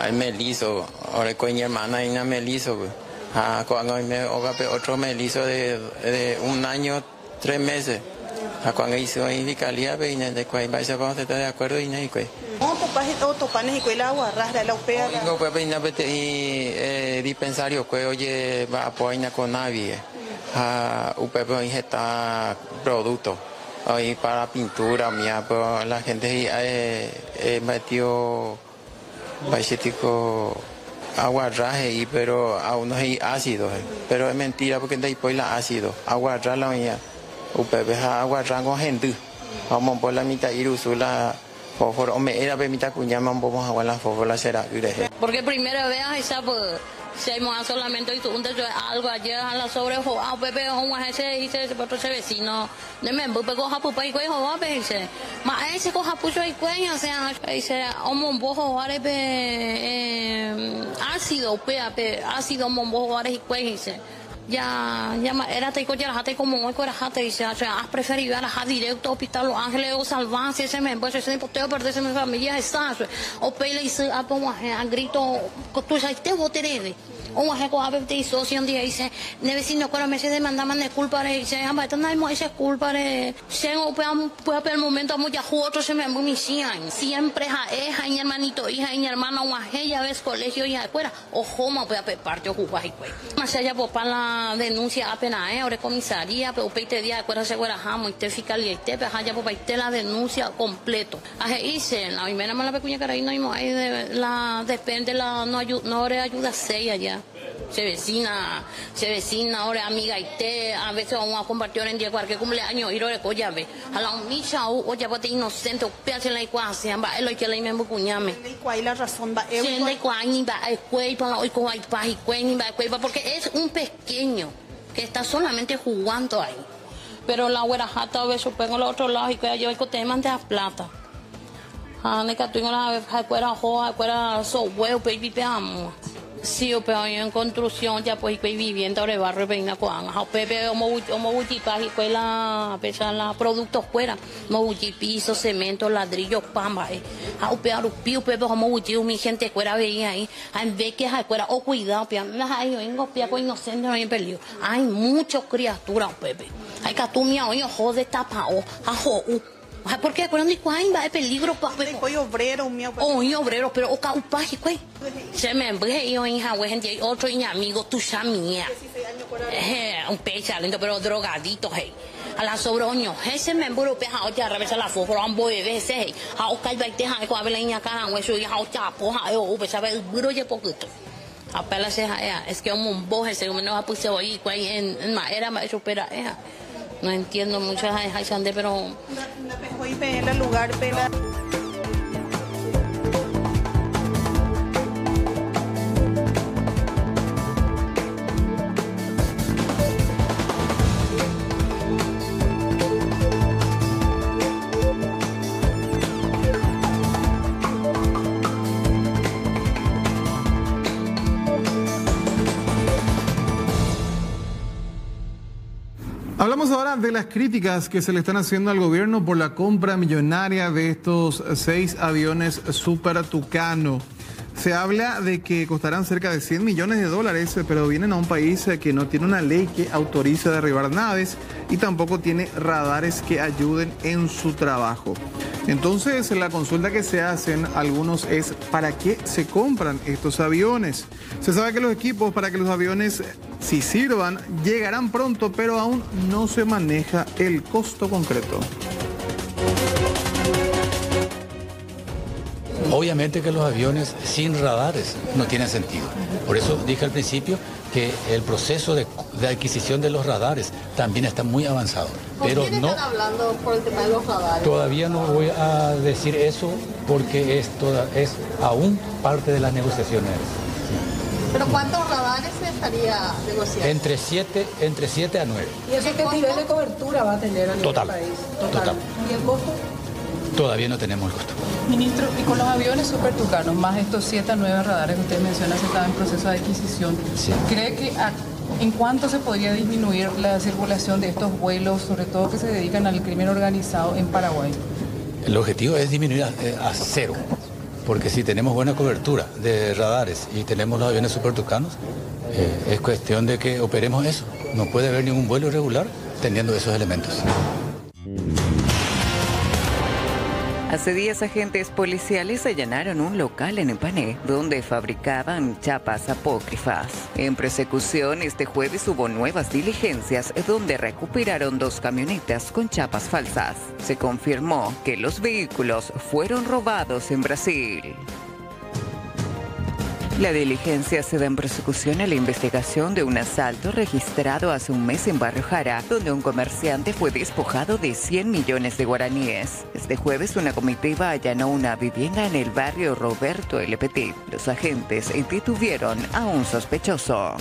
y me liso ahora con mi hermana y una me liso cuando me otro me hizo de 1 año 3 meses cuando hizo en fiscalía de cuál va a ser vamos a estar de acuerdo y no hay que dispensario que oye va a apoyar con nadie UPP injecta productos hoy para pintura mía pero la gente metió aguarraje pero aún no hay ácido pero es mentira porque de ahí pues la ácido aguarra la mía UPP aguarra con gente vamos por la mitad ir usula fósforo me era mitad cuñama vamos a la fósforo la será porque primero veas esa Se moja solamente y un techo algo ayer a la sobre a Pepe un ese dice ese vecino de me pegó a pupa y cuello a dice ma ese coja pucho y cuello o sea dice un bojo ácido ácido mombo y cuello dice ya era te coger hasta como hoy era hasta dice has preferido ir a directo al hospital Los Ángeles o salvarse ese me pues ese poteo perderse mi familia está o pele dice a como a grito tú ya te voteré un ajeco a ver te hizo si un día dice ne vecino cuando me se demandaban de culpa dice amba tan hay esa culpa se puede per momento mucha otros se me mumician siempre es mi hermanito hija mi hermana un ella ves colegio y afuera ojo me puede parte o jugar y pues más allá por la denuncia apenas ahora comisaría pero peite día afuera se fuera jamo y te fiscalía y te allá por peite la denuncia completo dice la primera mala pequeña carabina no hay de la depende la no ayuda seria ya se vecina ahora amiga y te a veces vamos a compartir en día cualquier cumpleaños y lo recoge ve a la micha o ya bote inocente o pedazo la ecuación va el que le me cuñame ¿Cuál la razón va sí la cuañi va el cuello para hoy con el paji cuello va porque es un pequeño que está solamente jugando ahí pero la güera jata a veces pego al otro lado y que yo el te manda plata ne que tengo la cuera joa cuera so huevo baby peamo sí, pero en construcción ya pues vivienda de barrio peina con pepe mobuchipa y pues la productos fuera mobuchi piso cemento ladrillos pamba a pear pio pepe mobuchi mi gente fuera veía ahí en vez que hay fuera o cuidado pia hay vengo pia con inocente no hay peligro hay muchas criaturas pepe hay que tú mi oño jode tapao ajo porque cuando hay peligro para obrero obrero pero o caupaje pues se me embre yo en Hawái gente otro y amigo tu chamía un pecha lindo pero drogadito hey a la sobroño ese me emburo peja otra revés la foto ambo de veces a o calva y teja con abeleña cara hueso y a chapo o pues sabe buro ya poquito apela se es que un boje se me no ha puesto ahí en madera más supera no entiendo muchas de pero el lugar pela Hablamos ahora de las críticas que se le están haciendo al gobierno por la compra millonaria de estos 6 aviones Super Tucano. Se habla de que costarán cerca de $100 millones, pero vienen a un país que no tiene una ley que autorice a derribar naves y tampoco tiene radares que ayuden en su trabajo. Entonces, la consulta que se hacen algunos es ¿para qué se compran estos aviones? Se sabe que los equipos para que los aviones si sirvan llegarán pronto, pero aún no se maneja el costo concreto. Obviamente que los aviones sin radares no tienen sentido. Por eso dije al principio que el proceso de adquisición de los radares también está muy avanzado. Pero ¿Quién están hablando por el tema de los radares? Todavía no voy a decir eso porque es aún parte de las negociaciones. ¿Pero cuántos radares se estaría negociando? Entre 7 a 9. ¿Y eso qué nivel de cobertura va a tener a nivel país? Total. ¿Y el costo? Todavía no tenemos el costo. Ministro, y con los aviones Super Tucano, más estos 7 a 9 radares que usted menciona que están en proceso de adquisición, sí. ¿Cree que en cuánto se podría disminuir la circulación de estos vuelos, sobre todo que se dedican al crimen organizado en Paraguay? El objetivo es disminuir a 0, porque si tenemos buena cobertura de radares y tenemos los aviones Super Tucanos, es cuestión de que operemos eso. No puede haber ningún vuelo irregular teniendo esos elementos. Hace días agentes policiales allanaron un local en Empané donde fabricaban chapas apócrifas. En persecución, este jueves hubo nuevas diligencias donde recuperaron 2 camionetas con chapas falsas. Se confirmó que los vehículos fueron robados en Brasil. La diligencia se da en persecución a la investigación de un asalto registrado hace un mes en Barrio Jara, donde un comerciante fue despojado de 100 millones de guaraníes. Este jueves una comitiva allanó una vivienda en el barrio Roberto L. Petit. Los agentes detuvieron a un sospechoso.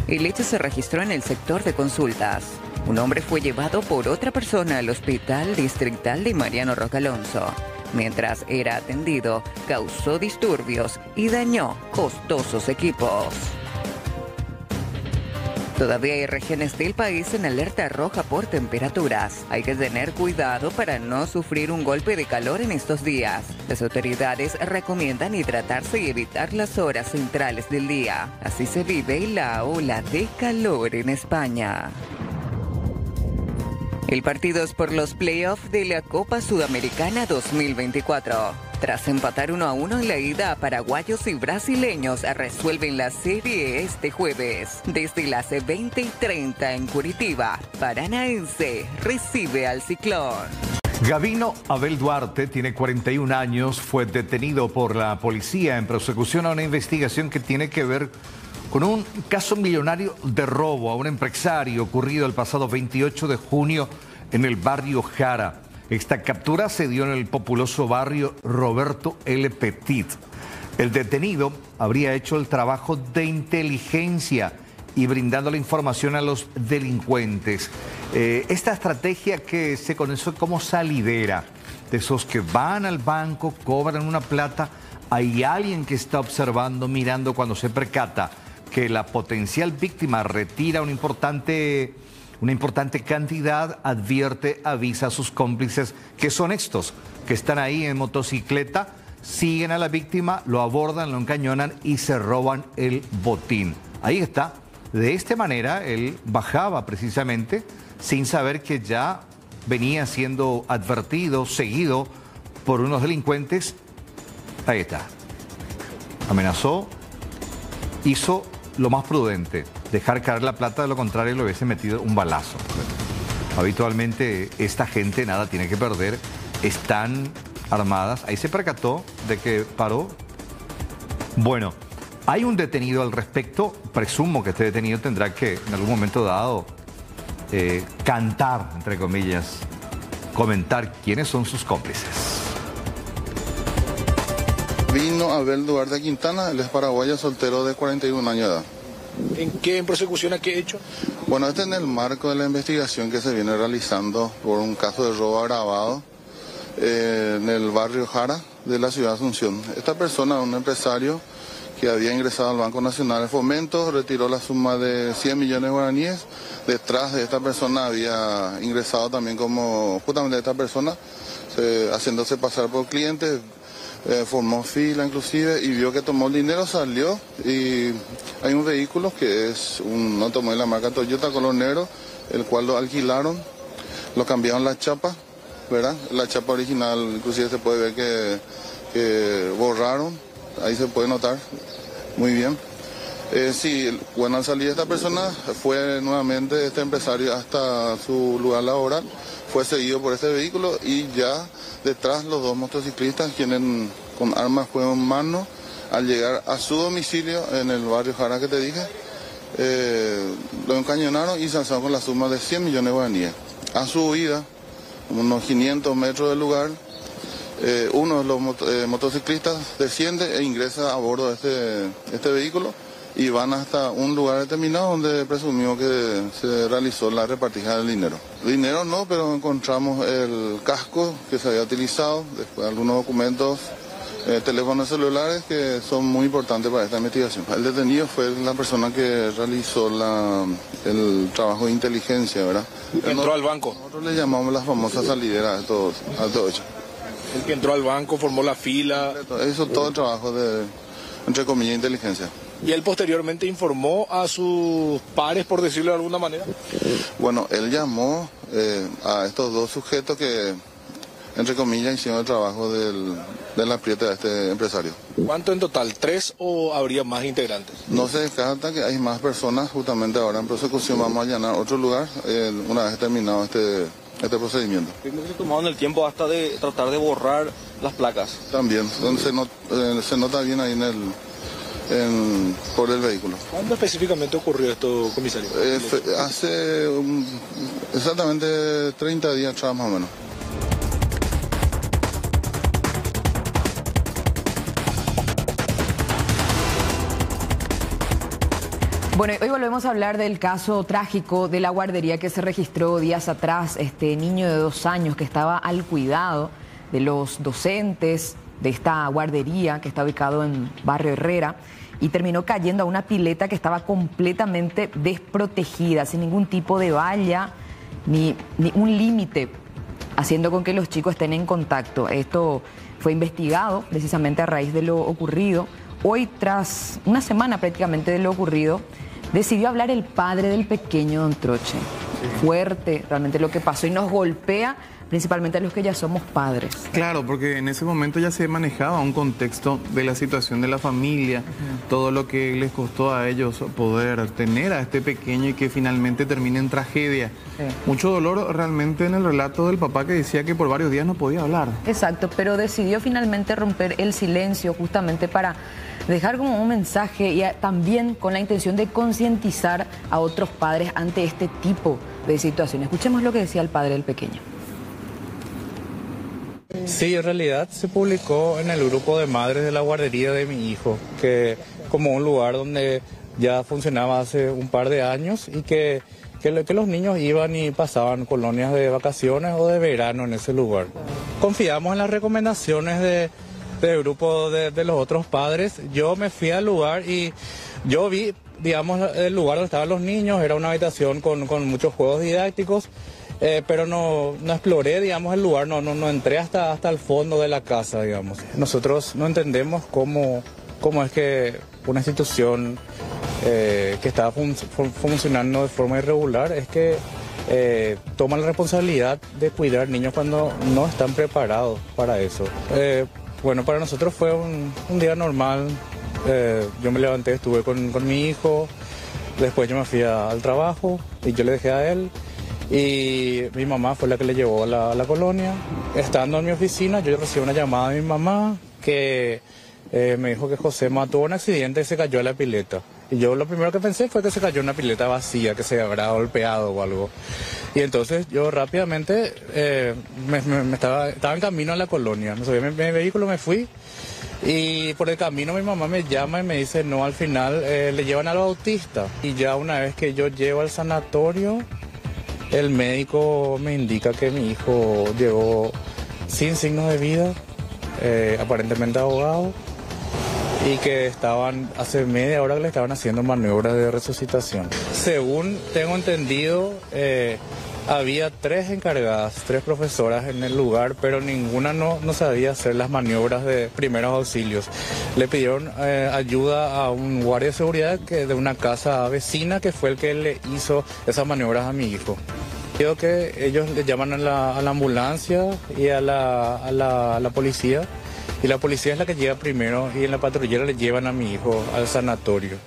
El hecho se registró en el sector de Consultas. Un hombre fue llevado por otra persona al Hospital Distrital de Mariano Roca Alonso. Mientras era atendido, causó disturbios y dañó costosos equipos. Todavía hay regiones del país en alerta roja por temperaturas. Hay que tener cuidado para no sufrir un golpe de calor en estos días. Las autoridades recomiendan hidratarse y evitar las horas centrales del día. Así se vive la ola de calor en España. El partido es por los playoffs de la Copa Sudamericana 2024. Tras empatar 1-1 en la ida, paraguayos y brasileños resuelven la serie este jueves. Desde las 20:30 en Curitiba, Paranaense recibe al Ciclón. Gavino Abel Duarte tiene 41 años, fue detenido por la policía en persecución a una investigación que tiene que ver con un caso millonario de robo a un empresario ocurrido el pasado 28 de junio en el barrio Jara. Esta captura se dio en el populoso barrio Roberto L. Petit. El detenido habría hecho el trabajo de inteligencia y brindando la información a los delincuentes. Esta estrategia que se conoce como salidera, de esos que van al banco, cobran una plata, hay alguien que está observando, mirando cuando se percata que la potencial víctima retira una importante cantidad, advierte, avisa a sus cómplices, que son estos, que están ahí en motocicleta, siguen a la víctima, lo abordan, lo encañonan y se roban el botín. Ahí está. De esta manera, él bajaba precisamente sin saber que ya venía siendo advertido, seguido por unos delincuentes. Ahí está. Amenazó, hizo lo más prudente, dejar caer la plata, de lo contrario le hubiese metido un balazo. Habitualmente esta gente nada tiene que perder, están armadas. Ahí se percató de que paró. Bueno, hay un detenido al respecto, presumo que este detenido tendrá que en algún momento dado cantar, entre comillas, comentar quiénes son sus cómplices. Gavino Abel Duarte Quintana, él es paraguayo, soltero de 41 años de edad. ¿En qué persecución a qué hecho? Bueno, en el marco de la investigación que se viene realizando por un caso de robo agravado en el barrio Jara de la ciudad de Asunción. Esta persona, un empresario que había ingresado al Banco Nacional de Fomento, retiró la suma de 100 millones de guaraníes. Detrás de esta persona había ingresado también como, justamente esta persona, haciéndose pasar por clientes. Formó fila inclusive y vio que tomó el dinero, salió y hay un vehículo que es un automóvil de la marca Toyota color negro, el cual lo alquilaron, lo cambiaron la chapa, ¿verdad? La chapa original inclusive se puede ver que borraron, ahí se puede notar muy bien. Sí, bueno, al salir esta persona fue nuevamente este empresario hasta su lugar laboral, fue seguido por este vehículo y ya detrás los dos motociclistas, quienes con armas fueron en mano, al llegar a su domicilio en el barrio Jara que te dije, lo encañonaron y se alzaron con la suma de 100 millones de guaraníes. A su huida, unos 500 metros del lugar, uno de los motociclistas desciende e ingresa a bordo de este vehículo y van hasta un lugar determinado donde presumimos que se realizó la repartija del dinero. Dinero no, pero encontramos el casco que se había utilizado, después algunos documentos, teléfonos celulares que son muy importantes para esta investigación. El detenido fue la persona que realizó el trabajo de inteligencia, ¿verdad? Entró al banco. Nosotros le llamamos la famosa salidera a todo hecho. El que entró al banco, formó la fila. Hizo todo el trabajo de, entre comillas, inteligencia. ¿Y él posteriormente informó a sus pares, por decirlo de alguna manera? Bueno, él llamó a estos dos sujetos que, entre comillas, hicieron el trabajo del apriete de este empresario. ¿Cuánto en total? ¿3 o habría más integrantes? No se descarta que hay más personas. Justamente ahora en prosecución vamos a allanar otro lugar una vez terminado este procedimiento. Se tomaron el tiempo hasta de tratar de borrar las placas. También, se nota bien ahí por el vehículo. ¿Cuándo específicamente ocurrió esto, comisario? Hace exactamente 30 días atrás más o menos. Bueno, hoy volvemos a hablar del caso trágico de la guardería que se registró días atrás. Este niño de 2 años que estaba al cuidado de los docentes de esta guardería que está ubicado en Barrio Herrera y terminó cayendo a una pileta que estaba completamente desprotegida, sin ningún tipo de valla ni un límite, haciendo con que los chicos estén en contacto. Esto fue investigado precisamente a raíz de lo ocurrido. Hoy, tras una semana prácticamente de lo ocurrido, decidió hablar el padre del pequeño don Troche. Fuerte realmente lo que pasó y nos golpea principalmente a los que ya somos padres. Claro, porque en ese momento ya se manejaba un contexto de la situación de la familia, todo lo que les costó a ellos poder tener a este pequeño y que finalmente termine en tragedia. Mucho dolor realmente en el relato del papá que decía que por varios días no podía hablar. Exacto, pero decidió finalmente romper el silencio justamente para dejar como un mensaje y también con la intención de concientizar a otros padres ante este tipo de situaciones. Escuchemos lo que decía el padre del pequeño. Sí, en realidad se publicó en el grupo de madres de la guardería de mi hijo, que como un lugar donde ya funcionaba hace un par de años y que los niños iban y pasaban colonias de vacaciones o de verano en ese lugar. Confiamos en las recomendaciones del grupo de los otros padres. Yo me fui al lugar y yo vi, digamos, el lugar donde estaban los niños. Era una habitación con muchos juegos didácticos. Pero no exploré, digamos, el lugar, no entré hasta el fondo de la casa, digamos. Nosotros no entendemos cómo es que una institución que está funcionando de forma irregular es que toma la responsabilidad de cuidar niños cuando no están preparados para eso. Bueno, para nosotros fue un día normal. Yo me levanté, estuve con mi hijo, después yo me fui al trabajo y yo le dejé a él. Y mi mamá fue la que le llevó a la colonia. Estando en mi oficina, yo recibí una llamada de mi mamá que me dijo que Josema tuvo un accidente y se cayó a la pileta. Y yo lo primero que pensé fue que se cayó en una pileta vacía, que se habrá golpeado o algo. Y entonces yo rápidamente estaba en camino a la colonia. Me subí a mi vehículo, me fui. Y por el camino mi mamá me llama y me dice, no, al final le llevan al Bautista. Y ya una vez que yo llego al sanatorio, el médico me indica que mi hijo llegó sin signos de vida, aparentemente ahogado, y que hace media hora que le estaban haciendo maniobras de resucitación. Según tengo entendido, había 3 encargadas, 3 profesoras en el lugar, pero ninguna no sabía hacer las maniobras de primeros auxilios. Le pidieron ayuda a un guardia de seguridad de una casa vecina que fue el que le hizo esas maniobras a mi hijo. Creo que ellos le llaman a la ambulancia y a la policía, y la policía es la que llega primero y en la patrullera le llevan a mi hijo al sanatorio.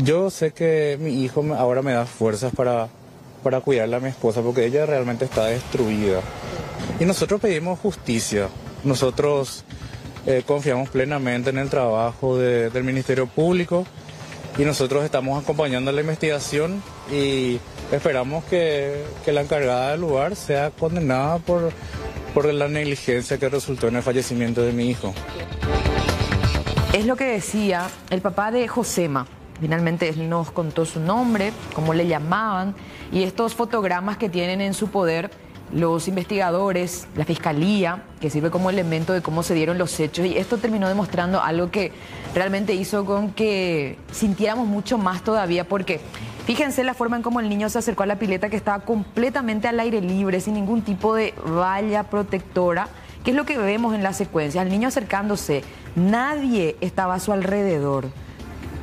Yo sé que mi hijo ahora me da fuerzas para cuidarle a mi esposa porque ella realmente está destruida. Y nosotros pedimos justicia. Nosotros confiamos plenamente en el trabajo del Ministerio Público y nosotros estamos acompañando la investigación y esperamos que la encargada del lugar sea condenada por la negligencia que resultó en el fallecimiento de mi hijo. Es lo que decía el papá de Josema. Finalmente él nos contó su nombre, cómo le llamaban y estos fotogramas que tienen en su poder los investigadores, la fiscalía, que sirve como elemento de cómo se dieron los hechos. Y esto terminó demostrando algo que realmente hizo con que sintiéramos mucho más todavía, porque fíjense la forma en cómo el niño se acercó a la pileta que estaba completamente al aire libre, sin ningún tipo de valla protectora, que es lo que vemos en la secuencia. El niño acercándose, nadie estaba a su alrededor.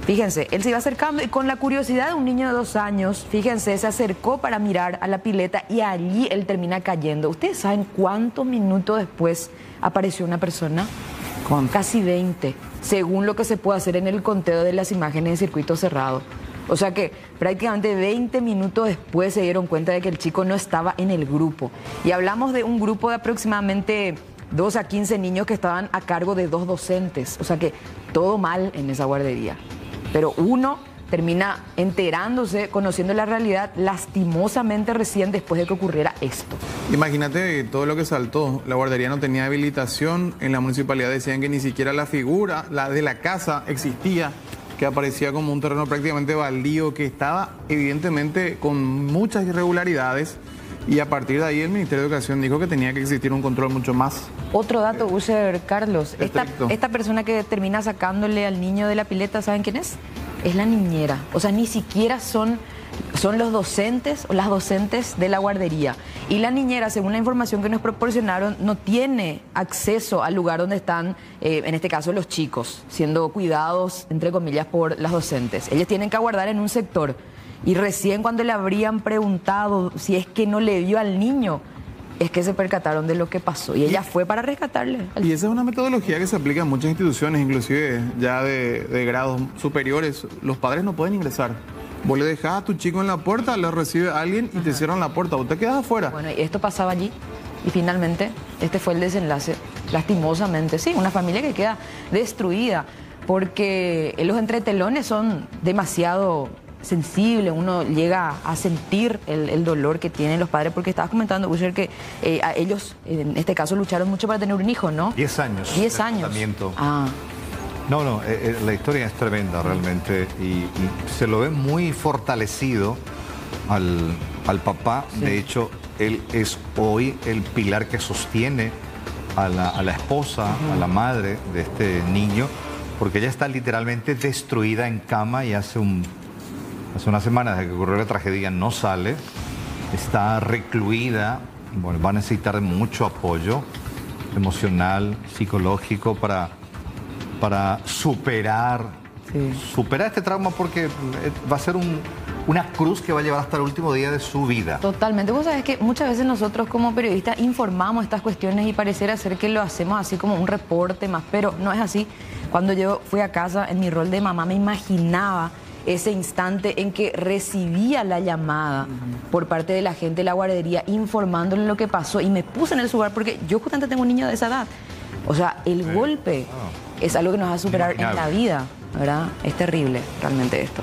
Fíjense, él se iba acercando y con la curiosidad de un niño de 2 años, fíjense, se acercó para mirar a la pileta y allí él termina cayendo. ¿Ustedes saben cuántos minutos después apareció una persona? ¿Cuánto? Casi 20, según lo que se puede hacer en el conteo de las imágenes de circuito cerrado. O sea que prácticamente 20 minutos después se dieron cuenta de que el chico no estaba en el grupo. Y hablamos de un grupo de aproximadamente 12 a 15 niños que estaban a cargo de 2 docentes. O sea que todo mal en esa guardería. Pero uno termina enterándose, conociendo la realidad, lastimosamente recién después de que ocurriera esto. Imagínate todo lo que saltó. La guardería no tenía habilitación. En la municipalidad decían que ni siquiera la figura, la de la casa, existía, que aparecía como un terreno prácticamente baldío, que estaba evidentemente con muchas irregularidades. Y a partir de ahí el Ministerio de Educación dijo que tenía que existir un control mucho más. Otro dato, User, Carlos. Esta persona que termina sacándole al niño de la pileta, ¿saben quién es? Es la niñera. O sea, ni siquiera son los docentes o las docentes de la guardería. Y la niñera, según la información que nos proporcionaron, no tiene acceso al lugar donde están, en este caso, los chicos, siendo cuidados, entre comillas, por las docentes. Ellos tienen que aguardar en un sector. Y recién cuando le habrían preguntado si es que no le vio al niño, es que se percataron de lo que pasó. Y ella fue para rescatarle. Y esa es una metodología que se aplica en muchas instituciones, inclusive ya de grados superiores. Los padres no pueden ingresar. Vos le dejás a tu chico en la puerta, lo recibe alguien y te cierran la puerta. Vos te quedas afuera. Bueno, y esto pasaba allí. Y finalmente, este fue el desenlace. Lastimosamente, sí, una familia que queda destruida. Porque los entretelones son demasiado sensible, uno llega a sentir el dolor que tienen los padres, porque estabas comentando, Usher, que a ellos, en este caso, lucharon mucho para tener un hijo, ¿no? 10 años. 10 años. Ah. No, la historia es tremenda realmente y se lo ve muy fortalecido al papá. Sí. De hecho, él es hoy el pilar que sostiene a la esposa, a la madre de este niño, porque ella está literalmente destruida en cama y hace unas semanas desde que ocurrió la tragedia no sale, está recluida, bueno, va a necesitar mucho apoyo emocional, psicológico para superar este trauma, porque va a ser una cruz que va a llevar hasta el último día de su vida. Totalmente. Vos sabés que muchas veces nosotros como periodistas informamos estas cuestiones y pareciera ser que lo hacemos así como un reporte más, pero no es así. Cuando yo fui a casa en mi rol de mamá me imaginaba ese instante en que recibía la llamada por parte de la gente de la guardería informándole lo que pasó y me puse en el lugar porque yo justamente tengo un niño de esa edad. O sea, el golpe es algo que nos va a superar en la vida, ¿verdad? Es terrible realmente esto.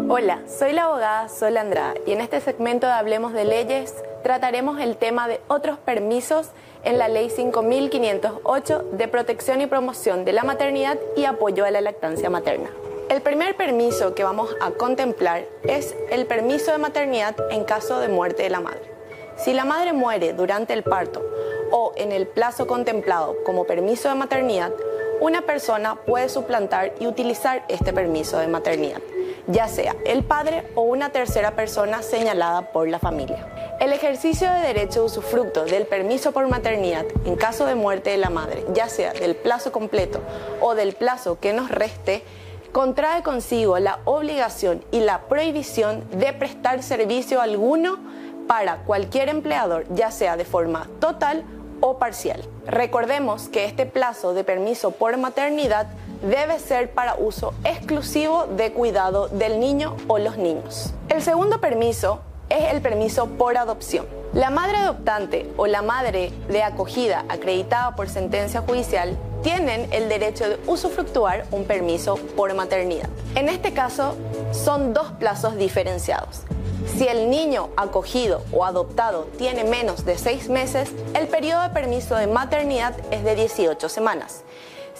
Hola, soy la abogada Sol Andrada y en este segmento de Hablemos de Leyes trataremos el tema de otros permisos en la Ley 5508 de protección y promoción de la maternidad y apoyo a la lactancia materna. El primer permiso que vamos a contemplar es el permiso de maternidad en caso de muerte de la madre. Si la madre muere durante el parto o en el plazo contemplado como permiso de maternidad, una persona puede suplantar y utilizar este permiso de maternidad. ya sea el padre o una tercera persona señalada por la familia. El ejercicio de derecho de usufructo del permiso por maternidad en caso de muerte de la madre, ya sea del plazo completo o del plazo que nos reste, contrae consigo la obligación y la prohibición de prestar servicio alguno para cualquier empleador, ya sea de forma total o parcial. Recordemos que este plazo de permiso por maternidad debe ser para uso exclusivo de cuidado del niño o los niños. El segundo permiso es el permiso por adopción. La madre adoptante o la madre de acogida acreditada por sentencia judicial tienen el derecho de usufructuar un permiso por maternidad. En este caso, son dos plazos diferenciados. Si el niño acogido o adoptado tiene menos de 6 meses, el periodo de permiso de maternidad es de 18 semanas.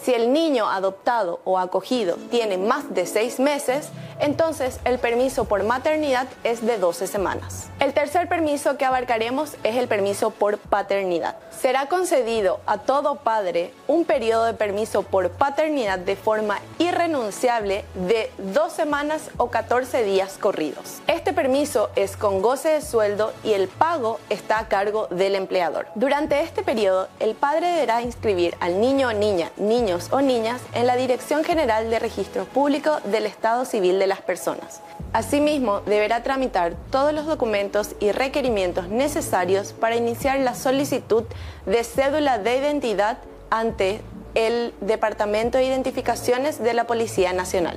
Si el niño adoptado o acogido tiene más de 6 meses, entonces el permiso por maternidad es de 12 semanas. El tercer permiso que abarcaremos es el permiso por paternidad. Será concedido a todo padre un periodo de permiso por paternidad de forma irrenunciable de 2 semanas o 14 días corridos. Este permiso es con goce de sueldo y el pago está a cargo del empleador. Durante este periodo, el padre deberá inscribir al niño o niña, niños o niñas en la Dirección General de Registro Público del Estado Civil de las Personas. Asimismo, deberá tramitar todos los documentos y requerimientos necesarios para iniciar la solicitud de cédula de identidad ante el Departamento de Identificaciones de la Policía Nacional.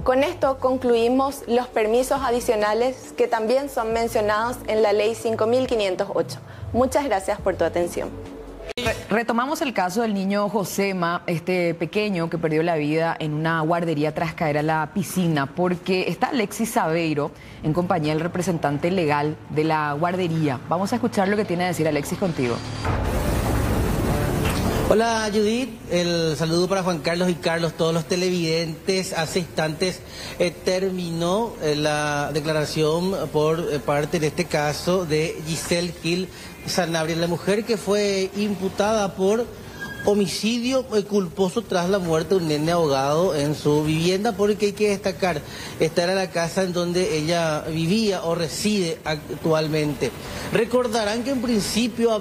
Con esto concluimos los permisos adicionales que también son mencionados en la Ley 5.508. Muchas gracias por tu atención. Retomamos el caso del niño Josema, este pequeño que perdió la vida en una guardería tras caer a la piscina, porque está Alexis Sabeiro en compañía del representante legal de la guardería. Vamos a escuchar lo que tiene a decir Alexis contigo. Hola Judith, el saludo para Juan Carlos y Carlos, todos los televidentes. Hace instantes terminó la declaración por parte de este caso de Giselle Gil Sanabria, la mujer que fue imputada por homicidio culposo tras la muerte de un nene ahogado en su vivienda, porque hay que destacar, esta era la casa en donde ella vivía o reside actualmente. Recordarán que en principio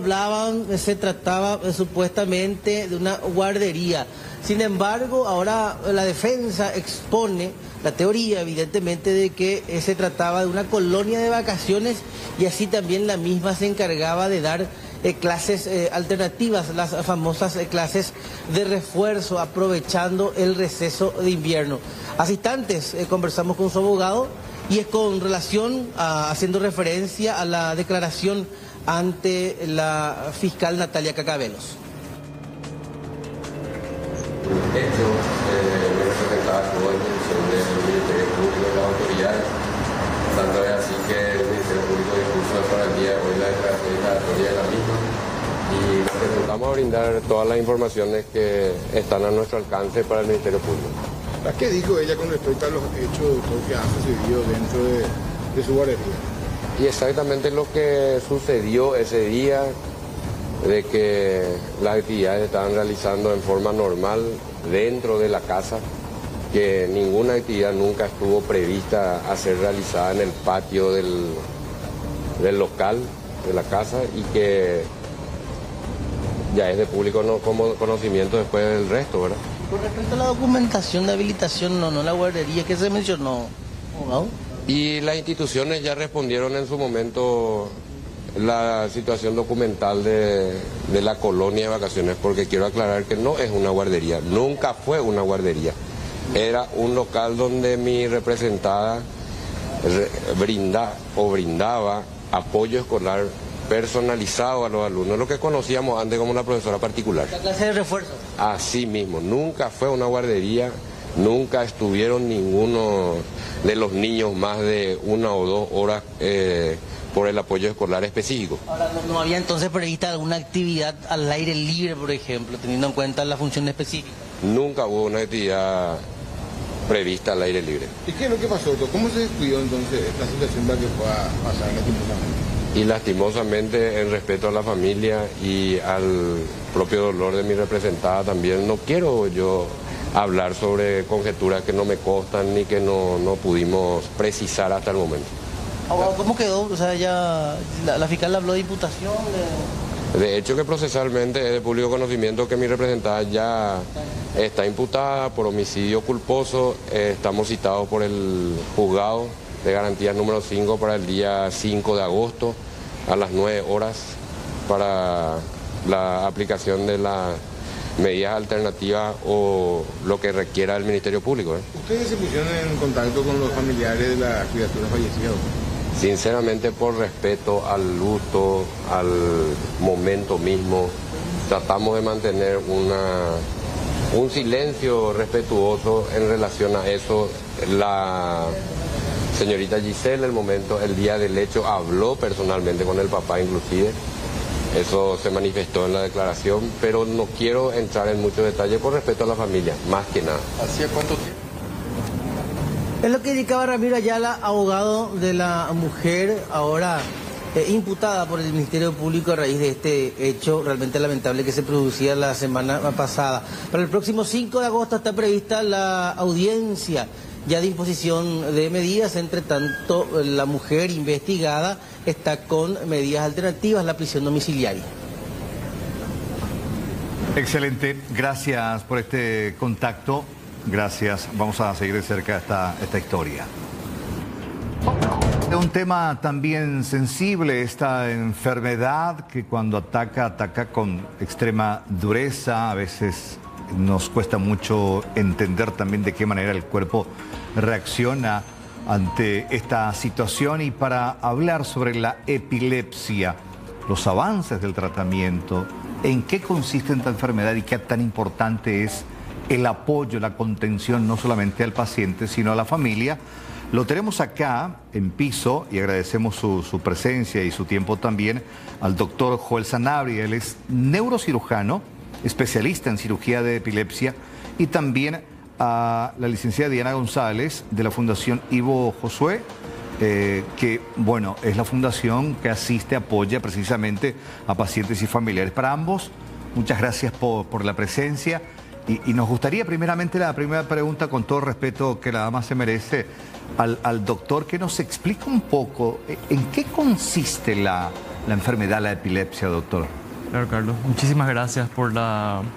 se trataba supuestamente de una guardería. Sin embargo, ahora la defensa expone la teoría, evidentemente, de que se trataba de una colonia de vacaciones y así también la misma se encargaba de dar clases alternativas, las famosas clases de refuerzo, aprovechando el receso de invierno. Hace instantes conversamos con su abogado y es con relación haciendo referencia a la declaración ante la fiscal Natalia Cacabelos. De hecho, me representaba toda la institución del Ministerio Público y las autoridades, tanto es así que el Ministerio Público dispuso para el día de hoy la declaración declaratoria de la misma y intentamos brindar todas las informaciones que están a nuestro alcance para el Ministerio Público. ¿Qué dijo ella con respecto a los hechos que han sucedido dentro de su guardería? Y exactamente lo que sucedió ese día, de que las actividades estaban realizando en forma normal dentro de la casa, que ninguna actividad nunca estuvo prevista a ser realizada en el patio del local de la casa y que ya es de público conocimiento después del resto, ¿verdad? Con respecto a la documentación de habilitación, no la guardería, ¿qué se mencionó, abogado? Y las instituciones ya respondieron en su momento la situación documental de la colonia de vacaciones, porque quiero aclarar que no es una guardería, nunca fue una guardería. Era un local donde mi representada brindaba apoyo escolar personalizado a los alumnos, lo que conocíamos antes como una profesora particular. ¿La clase de refuerzo? Así mismo, nunca fue una guardería, nunca estuvieron ninguno de los niños más de 1 o 2 horas por el apoyo escolar específico. Ahora, ¿no había entonces prevista alguna actividad al aire libre, por ejemplo, teniendo en cuenta la función específica? Nunca hubo una actividad prevista al aire libre. ¿Y qué es lo que pasó? ¿Cómo se descuidó entonces la situación para que pueda pasar lastimosamente? Y lastimosamente, en respeto a la familia y al propio dolor de mi representada también, no quiero yo hablar sobre conjeturas que no me constan ni que no pudimos precisar hasta el momento. ¿Cómo quedó? O sea, ya la fiscal habló de imputación. De hecho que procesalmente es de público conocimiento que mi representada ya está imputada por homicidio culposo. Estamos citados por el juzgado de garantías número 5 para el día 5 de agosto a las 9 horas para la aplicación de las medidas alternativas o lo que requiera el Ministerio Público. ¿Ustedes se pusieron en contacto con los familiares de la criatura fallecida? Sinceramente, por respeto al luto, al momento mismo, tratamos de mantener un silencio respetuoso en relación a eso. La señorita Giselle, el día del hecho, habló personalmente con el papá inclusive. Eso se manifestó en la declaración, pero no quiero entrar en muchos detalles por respeto a la familia, más que nada. ¿Hacía cuánto tiempo? Es lo que indicaba Ramiro Ayala, abogado de la mujer, ahora imputada por el Ministerio Público a raíz de este hecho realmente lamentable que se producía la semana pasada. Para el próximo 5 de agosto está prevista la audiencia ya de imposición de medidas. Entre tanto, la mujer investigada está con medidas alternativas, la prisión domiciliaria. Excelente, gracias por este contacto. Gracias, vamos a seguir de cerca esta historia. Un tema también sensible, esta enfermedad que cuando ataca con extrema dureza. A veces nos cuesta mucho entender también de qué manera el cuerpo reacciona ante esta situación. Y para hablar sobre la epilepsia, los avances del tratamiento, en qué consiste esta enfermedad y qué tan importante es el apoyo, la contención, no solamente al paciente, sino a la familia. Lo tenemos acá en piso y agradecemos su presencia y su tiempo también al doctor Joel Sanabria. Él es neurocirujano, especialista en cirugía de epilepsia, y también a la licenciada Diana González de la Fundación Ivo Josué, que, bueno, es la fundación que asiste, apoya precisamente a pacientes y familiares. Para ambos, muchas gracias por la presencia. Y nos gustaría primeramente la primera pregunta, con todo el respeto que la dama se merece, al doctor, que nos explique un poco en qué consiste la enfermedad, la epilepsia, doctor. Claro, Carlos. Muchísimas gracias por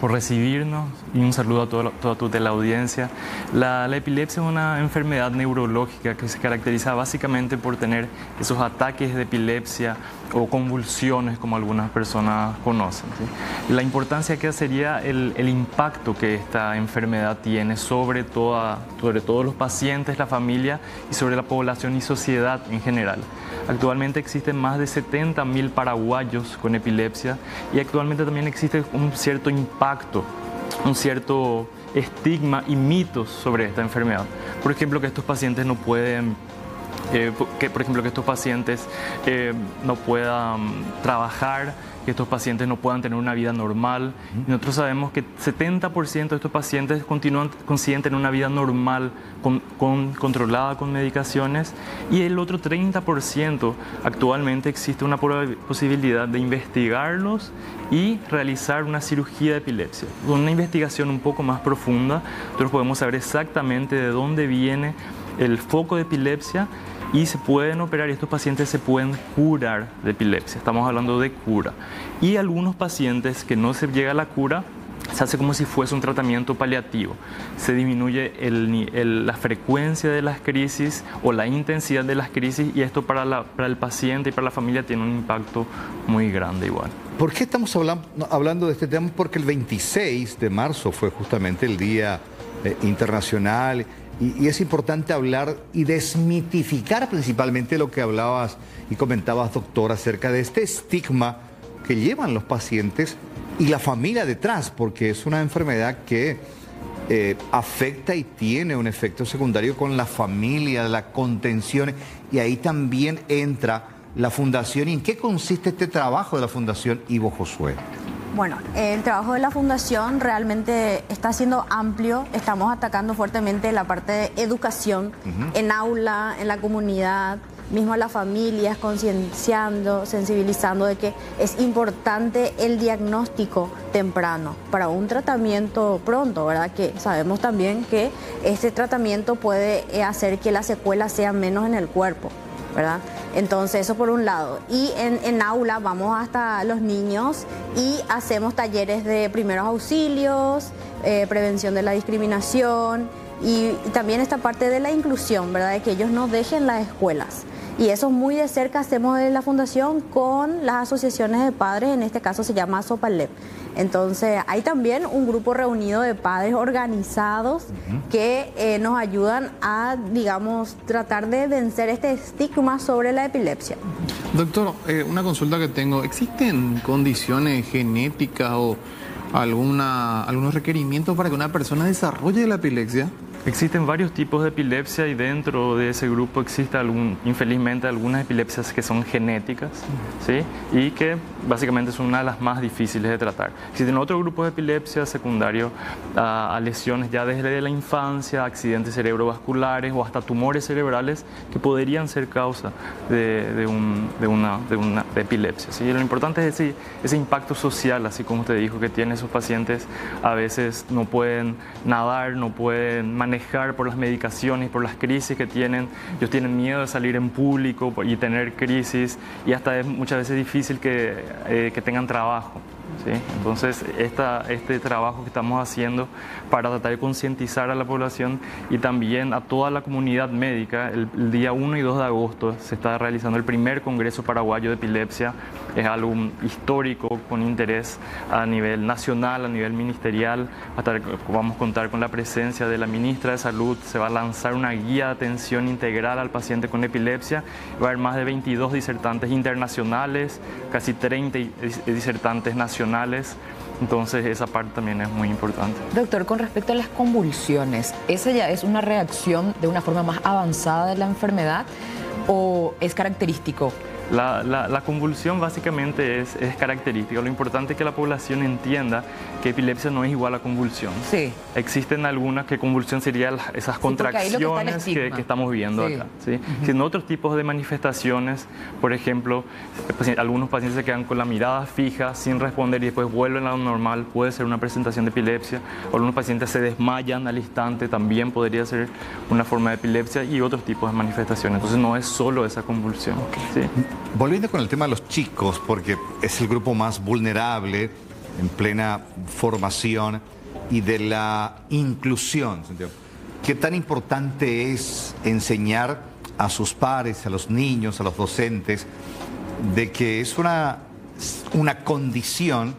recibirnos y un saludo a toda la audiencia. La epilepsia es una enfermedad neurológica que se caracteriza básicamente por tener esos ataques de epilepsia o convulsiones, como algunas personas conocen, ¿sí? La importancia que sería el impacto que esta enfermedad tiene sobre todos los pacientes, la familia y sobre la población y sociedad en general. Actualmente existen más de 70.000 paraguayos con epilepsia y actualmente también existe un cierto impacto, un cierto estigma y mitos sobre esta enfermedad. Por ejemplo, que estos pacientes no pueden... que estos pacientes no puedan trabajar, que estos pacientes no puedan tener una vida normal. Y nosotros sabemos que 70% de estos pacientes consiguen tener una vida normal, controlada con medicaciones, y el otro 30% actualmente existe una posibilidad de investigarlos y realizar una cirugía de epilepsia. Con una investigación un poco más profunda, nosotros podemos saber exactamente de dónde viene el foco de epilepsia y se pueden operar, y estos pacientes se pueden curar de epilepsia. Estamos hablando de cura. Y algunos pacientes que no se llega a la cura, se hace como si fuese un tratamiento paliativo. Se disminuye la frecuencia de las crisis o la intensidad de las crisis, y esto para el paciente y para la familia tiene un impacto muy grande igual. ¿Por qué estamos hablando de este tema? Porque el 26 de marzo fue justamente el Día Internacional. Y es importante hablar y desmitificar principalmente lo que hablabas y comentabas, doctor, acerca de este estigma que llevan los pacientes y la familia detrás, porque es una enfermedad que afecta y tiene un efecto secundario con la familia, la contención, y ahí también entra la fundación. ¿Y en qué consiste este trabajo de la Fundación Ivo Josué? Bueno, el trabajo de la Fundación realmente está siendo amplio. Estamos atacando fuertemente la parte de educación en aula, en la comunidad, mismo a las familias, concienciando, sensibilizando de que es importante el diagnóstico temprano para un tratamiento pronto, ¿verdad? Que sabemos también que este tratamiento puede hacer que las secuelas sean menos en el cuerpo, ¿verdad? Entonces eso por un lado. Y en aula vamos hasta los niños y hacemos talleres de primeros auxilios, prevención de la discriminación y también esta parte de la inclusión, ¿verdad? De que ellos no dejen las escuelas. Y eso muy de cerca hacemos en la fundación con las asociaciones de padres, en este caso se llama Sopalep. Entonces hay también un grupo reunido de padres organizados que nos ayudan a, digamos, tratar de vencer este estigma sobre la epilepsia. Doctor, una consulta que tengo, ¿existen condiciones genéticas o algunos requerimientos para que una persona desarrolle la epilepsia? Existen varios tipos de epilepsia y dentro de ese grupo existe infelizmente algunas epilepsias que son genéticas, ¿sí? Y que básicamente son una de las más difíciles de tratar. Existen otros grupos de epilepsia secundarios a lesiones ya desde la infancia, accidentes cerebrovasculares o hasta tumores cerebrales que podrían ser causa de una epilepsia, ¿sí? Lo importante es ese impacto social, así como usted dijo, que tienen esos pacientes. A veces no pueden nadar, no pueden manejar por las medicaciones, por las crisis que tienen. Ellos tienen miedo de salir en público y tener crisis, y hasta es muchas veces difícil que tengan trabajo, ¿sí? Entonces este trabajo que estamos haciendo para tratar de concientizar a la población y también a toda la comunidad médica, el día 1 y 2 de agosto se está realizando el primer Congreso Paraguayo de Epilepsia. Es algo histórico, con interés a nivel nacional, a nivel ministerial. Vamos a contar con la presencia de la ministra de Salud. Se va a lanzar una guía de atención integral al paciente con epilepsia. Va a haber más de 22 disertantes internacionales, casi 30 disertantes nacionales. Entonces esa parte también es muy importante. Doctor, con respecto a las convulsiones, ¿esa ya es una reacción de una forma más avanzada de la enfermedad o es característico? La convulsión básicamente es característica. Lo importante es que la población entienda que epilepsia no es igual a convulsión. Sí. Existen algunas que convulsión serían esas contracciones que estamos viendo acá, ¿sí? Existen otros tipos de manifestaciones. Por ejemplo, algunos pacientes se quedan con la mirada fija sin responder y después vuelven a lo normal. Puede ser una presentación de epilepsia. Algunos pacientes se desmayan al instante, también podría ser una forma de epilepsia, y otros tipos de manifestaciones. Entonces no es solo esa convulsión, ¿sí? Volviendo con el tema de los chicos, porque es el grupo más vulnerable, en plena formación, y de la inclusión, ¿qué tan importante es enseñar a sus pares, a los niños, a los docentes, de que es una condición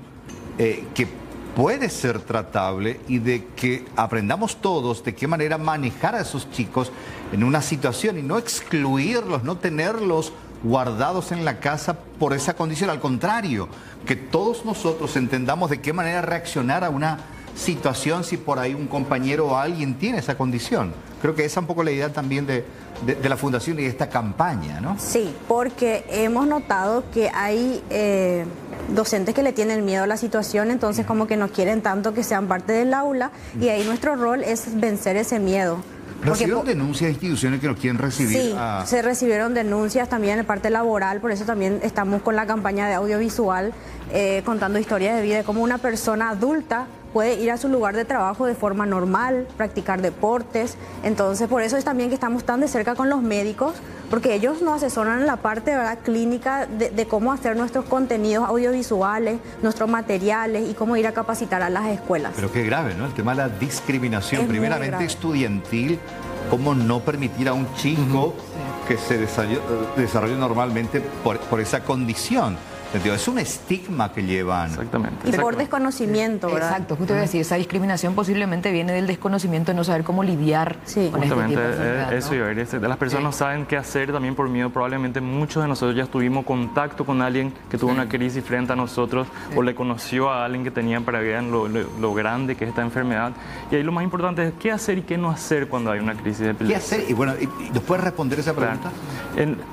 que puede ser tratable, y de que aprendamos todos de qué manera manejar a esos chicos en una situación y no excluirlos, no tenerlos guardados en la casa por esa condición? Al contrario, que todos nosotros entendamos de qué manera reaccionar a una situación si por ahí un compañero o alguien tiene esa condición. Creo que esa es un poco la idea también de la Fundación y de esta campaña, ¿no? Sí, porque hemos notado que hay docentes que le tienen miedo a la situación, entonces como que no quieren tanto que sean parte del aula, y ahí nuestro rol es vencer ese miedo. ¿Recibieron denuncias de instituciones que nos quieren recibir? Sí, se recibieron denuncias también en parte laboral, por eso también estamos con la campaña de audiovisual contando historias de vida de cómo una persona adulta puede ir a su lugar de trabajo de forma normal, practicar deportes. Entonces, por eso es también que estamos tan de cerca con los médicos, porque ellos nos asesoran en la parte, ¿verdad?, clínica de cómo hacer nuestros contenidos audiovisuales, nuestros materiales y cómo ir a capacitar a las escuelas. Pero qué grave, ¿no? El tema de la discriminación, primeramente estudiantil, cómo no permitir a un chico que se desarrolle normalmente por esa condición. Es un estigma que llevan. Exactamente. Y por desconocimiento, ¿verdad? Exacto, justo iba a decir, esa discriminación posiblemente viene del desconocimiento de no saber cómo lidiar con este tipo de enfermedad, ¿no? Eso iba a decir. Las personas no saben qué hacer también por miedo. Probablemente muchos de nosotros ya tuvimos contacto con alguien que tuvo una crisis frente a nosotros, o le conoció a alguien que tenía, para que vean lo grande que es esta enfermedad. Y ahí lo más importante es qué hacer y qué no hacer cuando hay una crisis de epilepsia. ¿Qué hacer? Y bueno, ¿nos puedes responder esa pregunta?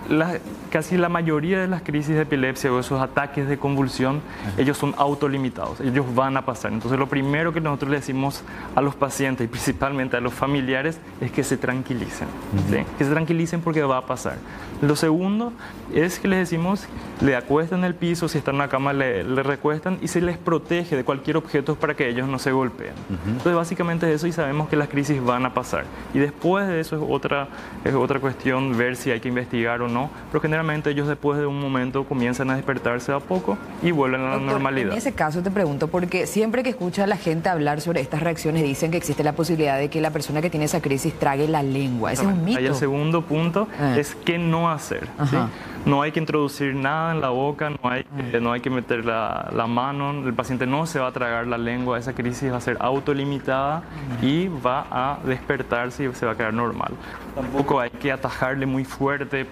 Claro. casi la mayoría de las crisis de epilepsia o esos ataques de convulsión, ellos son autolimitados, ellos van a pasar. Entonces lo primero que nosotros le decimos a los pacientes y principalmente a los familiares es que se tranquilicen, ¿sí? Que se tranquilicen porque va a pasar. Lo segundo es que les decimos, le acuestan en el piso, si están en la cama le recuestan y se les protege de cualquier objeto para que ellos no se golpeen. Entonces básicamente es eso y sabemos que las crisis van a pasar. Y después de eso es otra cuestión ver si hay que investigar o no, pero generalmente ellos después de un momento comienzan a despertarse a poco y vuelven a la normalidad. En ese caso te pregunto, porque siempre que escucha a la gente hablar sobre estas reacciones dicen que existe la posibilidad de que la persona que tiene esa crisis trague la lengua. ¿Ese es un mito? Ahí el segundo punto es qué no hacer, ¿sí? No hay que introducir nada en la boca, no hay que meter la mano, el paciente no se va a tragar la lengua, esa crisis va a ser autolimitada y va a despertarse y se va a quedar normal. Tampoco hay que atajarle muy fuerte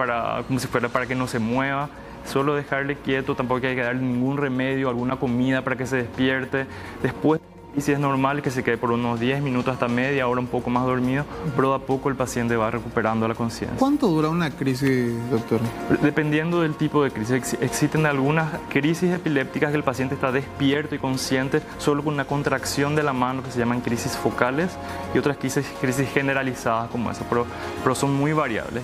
como si fuera para que no se mueva. Solo dejarle quieto, tampoco hay que darle ningún remedio, alguna comida para que se despierte. Después, y si es normal que se quede por unos 10 minutos hasta media hora un poco más dormido, pero de a poco el paciente va recuperando la conciencia. ¿Cuánto dura una crisis, doctor? Dependiendo del tipo de crisis. Existen algunas crisis epilépticas que el paciente está despierto y consciente solo con una contracción de la mano que se llaman crisis focales y otras crisis generalizadas como esa, pero son muy variables.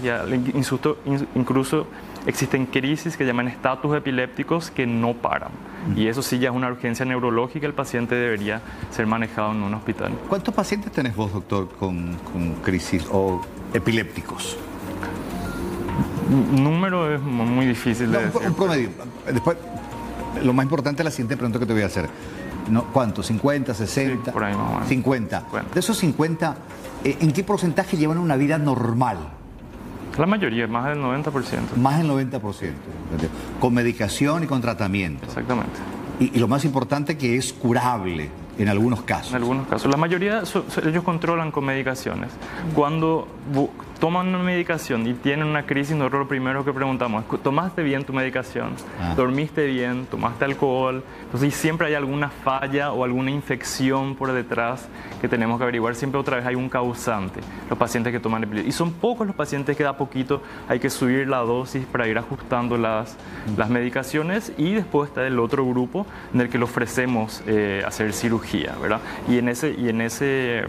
Incluso existen crisis que llaman estatus epilépticos que no paran. Y eso sí ya es una urgencia neurológica, el paciente debería ser manejado en un hospital. ¿Cuántos pacientes tenés vos, doctor, con crisis o epilépticos? Número es muy difícil de decir. Un promedio. Después, lo más importante es la siguiente pregunta que te voy a hacer. ¿Cuánto? ¿50, 60? Sí, por ahí más o menos. 50. De esos 50, ¿en qué porcentaje llevan una vida normal? La mayoría, más del 90%. Más del 90%. Con medicación y con tratamiento. Exactamente. Y lo más importante que es curable en algunos casos. En algunos casos. La mayoría, ellos controlan con medicaciones. Cuando toman una medicación y tienen una crisis, nosotros lo primero que preguntamos es, ¿tomaste bien tu medicación? ¿Dormiste bien? ¿Tomaste alcohol? Entonces siempre hay alguna falla o alguna infección por detrás que tenemos que averiguar. Siempre otra vez hay un causante, los pacientes que toman epilepsia. Y son pocos los pacientes que de a poquito hay que subir la dosis para ir ajustando las medicaciones y después está el otro grupo en el que le ofrecemos hacer cirugía, ¿verdad? Y en ese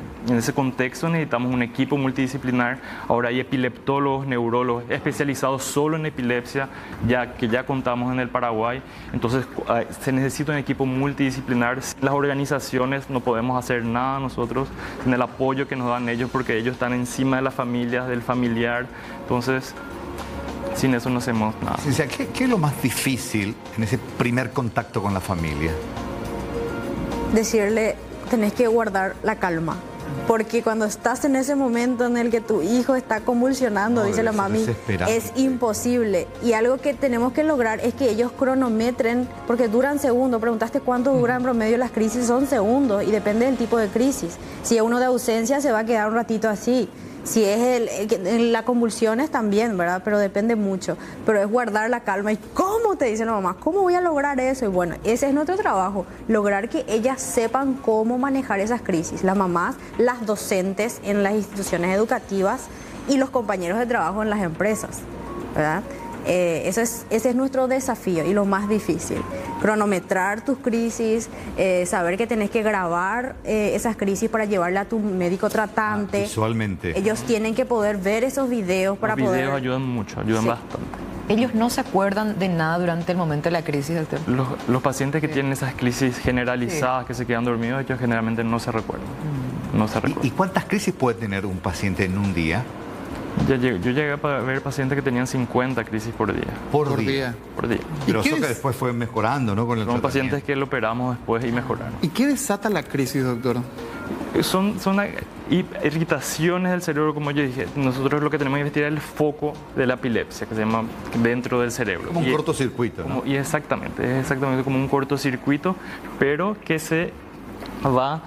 contexto necesitamos un equipo multidisciplinar. Ahora hay epileptólogos, neurólogos especializados solo en epilepsia, que ya contamos en el Paraguay. Entonces se necesita un equipo multidisciplinar. Sin las organizaciones no podemos hacer nada nosotros, sin el apoyo que nos dan ellos, porque ellos están encima de las familias, del familiar. Entonces, sin eso no hacemos nada. O sea, ¿qué es lo más difícil en ese primer contacto con la familia? Decirle, tenés que guardar la calma. Porque cuando estás en ese momento en el que tu hijo está convulsionando, dice la mami, es imposible. Y algo que tenemos que lograr es que ellos cronometren, porque duran segundos. Preguntaste cuánto duran en promedio las crisis, son segundos y depende del tipo de crisis. Si es uno de ausencia, se va a quedar un ratito así. Si es las convulsiones también, ¿verdad? Pero depende mucho. Pero es guardar la calma. ¿Y cómo te dicen las mamás? ¿Cómo voy a lograr eso? Y bueno, ese es nuestro trabajo. Lograr que ellas sepan cómo manejar esas crisis. Las mamás, las docentes en las instituciones educativas y los compañeros de trabajo en las empresas, ¿verdad? Ese es nuestro desafío y lo más difícil. Cronometrar tus crisis, saber que tenés que grabar esas crisis para llevarle a tu médico tratante. Visualmente. Ellos tienen que poder ver esos videos para poder... Los videos ayudan mucho, ayudan bastante. ¿Ellos no se acuerdan de nada durante el momento de la crisis, doctor? Los pacientes que tienen esas crisis generalizadas, que se quedan dormidos, ellos generalmente no se recuerdan. No se recuerdan. ¿Y cuántas crisis puede tener un paciente en un día? Yo llegué a ver pacientes que tenían 50 crisis por día. ¿Por día? Por día. Pero eso que después fue mejorando, ¿no? Con el Son pacientes que lo operamos después y mejoraron. ¿Y qué desata la crisis, doctor? Son irritaciones del cerebro, como yo dije. Nosotros lo que tenemos que investigar es el foco de la epilepsia, que se llama dentro del cerebro. Como un cortocircuito, ¿no? Y es exactamente como un cortocircuito, pero que se va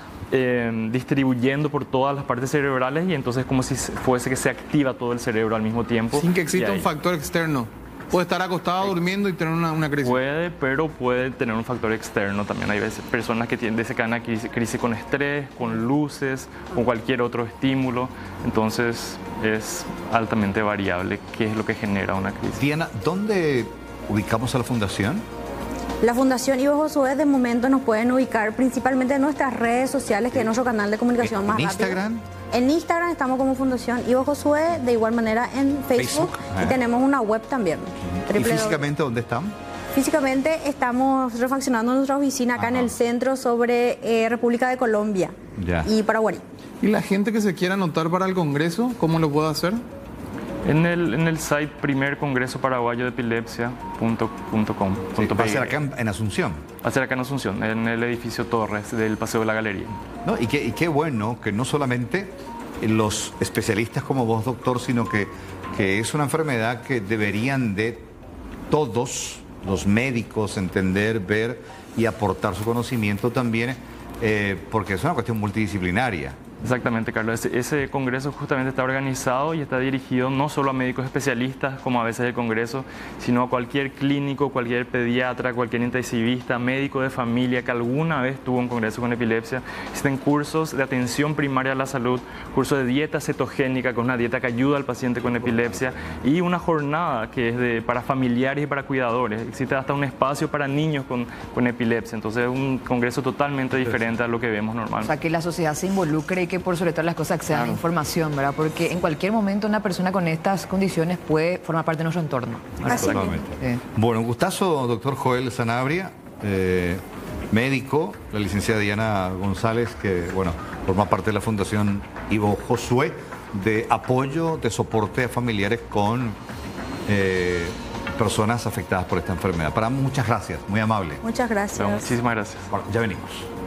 distribuyendo por todas las partes cerebrales y entonces como si fuese que se activa todo el cerebro al mismo tiempo. Sin que exista un factor externo. puede estar acostado durmiendo y tener una crisis. Puede, pero puede tener un factor externo también. Hay veces personas que desencadenan crisis con estrés, con luces, con cualquier otro estímulo. Entonces es altamente variable qué es lo que genera una crisis. Diana, ¿dónde ubicamos a la fundación? La Fundación Ivo Josué de momento nos pueden ubicar principalmente en nuestras redes sociales, que es nuestro canal de comunicación más rápido. ¿Instagram? En Instagram estamos como Fundación Ivo Josué, de igual manera en Facebook. Y tenemos una web también. ¿Y físicamente dónde están? Físicamente estamos refaccionando nuestra oficina acá en el centro sobre República de Colombia y Paraguay. ¿Y la gente que se quiera anotar para el Congreso, cómo lo puede hacer? En el site Primer Congreso Paraguayo de Epilepsia.com. Va a ser acá en Asunción. Va a ser acá en Asunción, en el edificio Torres del Paseo de la Galería. No, y qué bueno que no solamente los especialistas como vos, doctor, sino que es una enfermedad que deberían de todos los médicos entender, ver y aportar su conocimiento también, porque es una cuestión multidisciplinaria. Exactamente, Carlos. Ese congreso justamente está organizado y está dirigido no solo a médicos especialistas, como a veces el congreso, sino a cualquier clínico, cualquier pediatra, cualquier intensivista, médico de familia que alguna vez tuvo un congreso con epilepsia. Existen cursos de atención primaria a la salud, cursos de dieta cetogénica, con una dieta que ayuda al paciente con epilepsia, y una jornada que es para familiares y para cuidadores. Existe hasta un espacio para niños con epilepsia. Entonces es un congreso totalmente diferente a lo que vemos normalmente. O sea, que la sociedad se involucre y que por sobre todas las cosas accedan a la información, ¿verdad? Porque en cualquier momento una persona con estas condiciones puede formar parte de nuestro entorno. Absolutamente. Bueno, un gustazo, doctor Joel Sanabria, médico, la licenciada Diana González, que, bueno, forma parte de la Fundación Ivo Josué, de apoyo, de soporte a familiares con personas afectadas por esta enfermedad. Muchas gracias, muy amable. Muchas gracias. Muchísimas gracias. Bueno, ya venimos.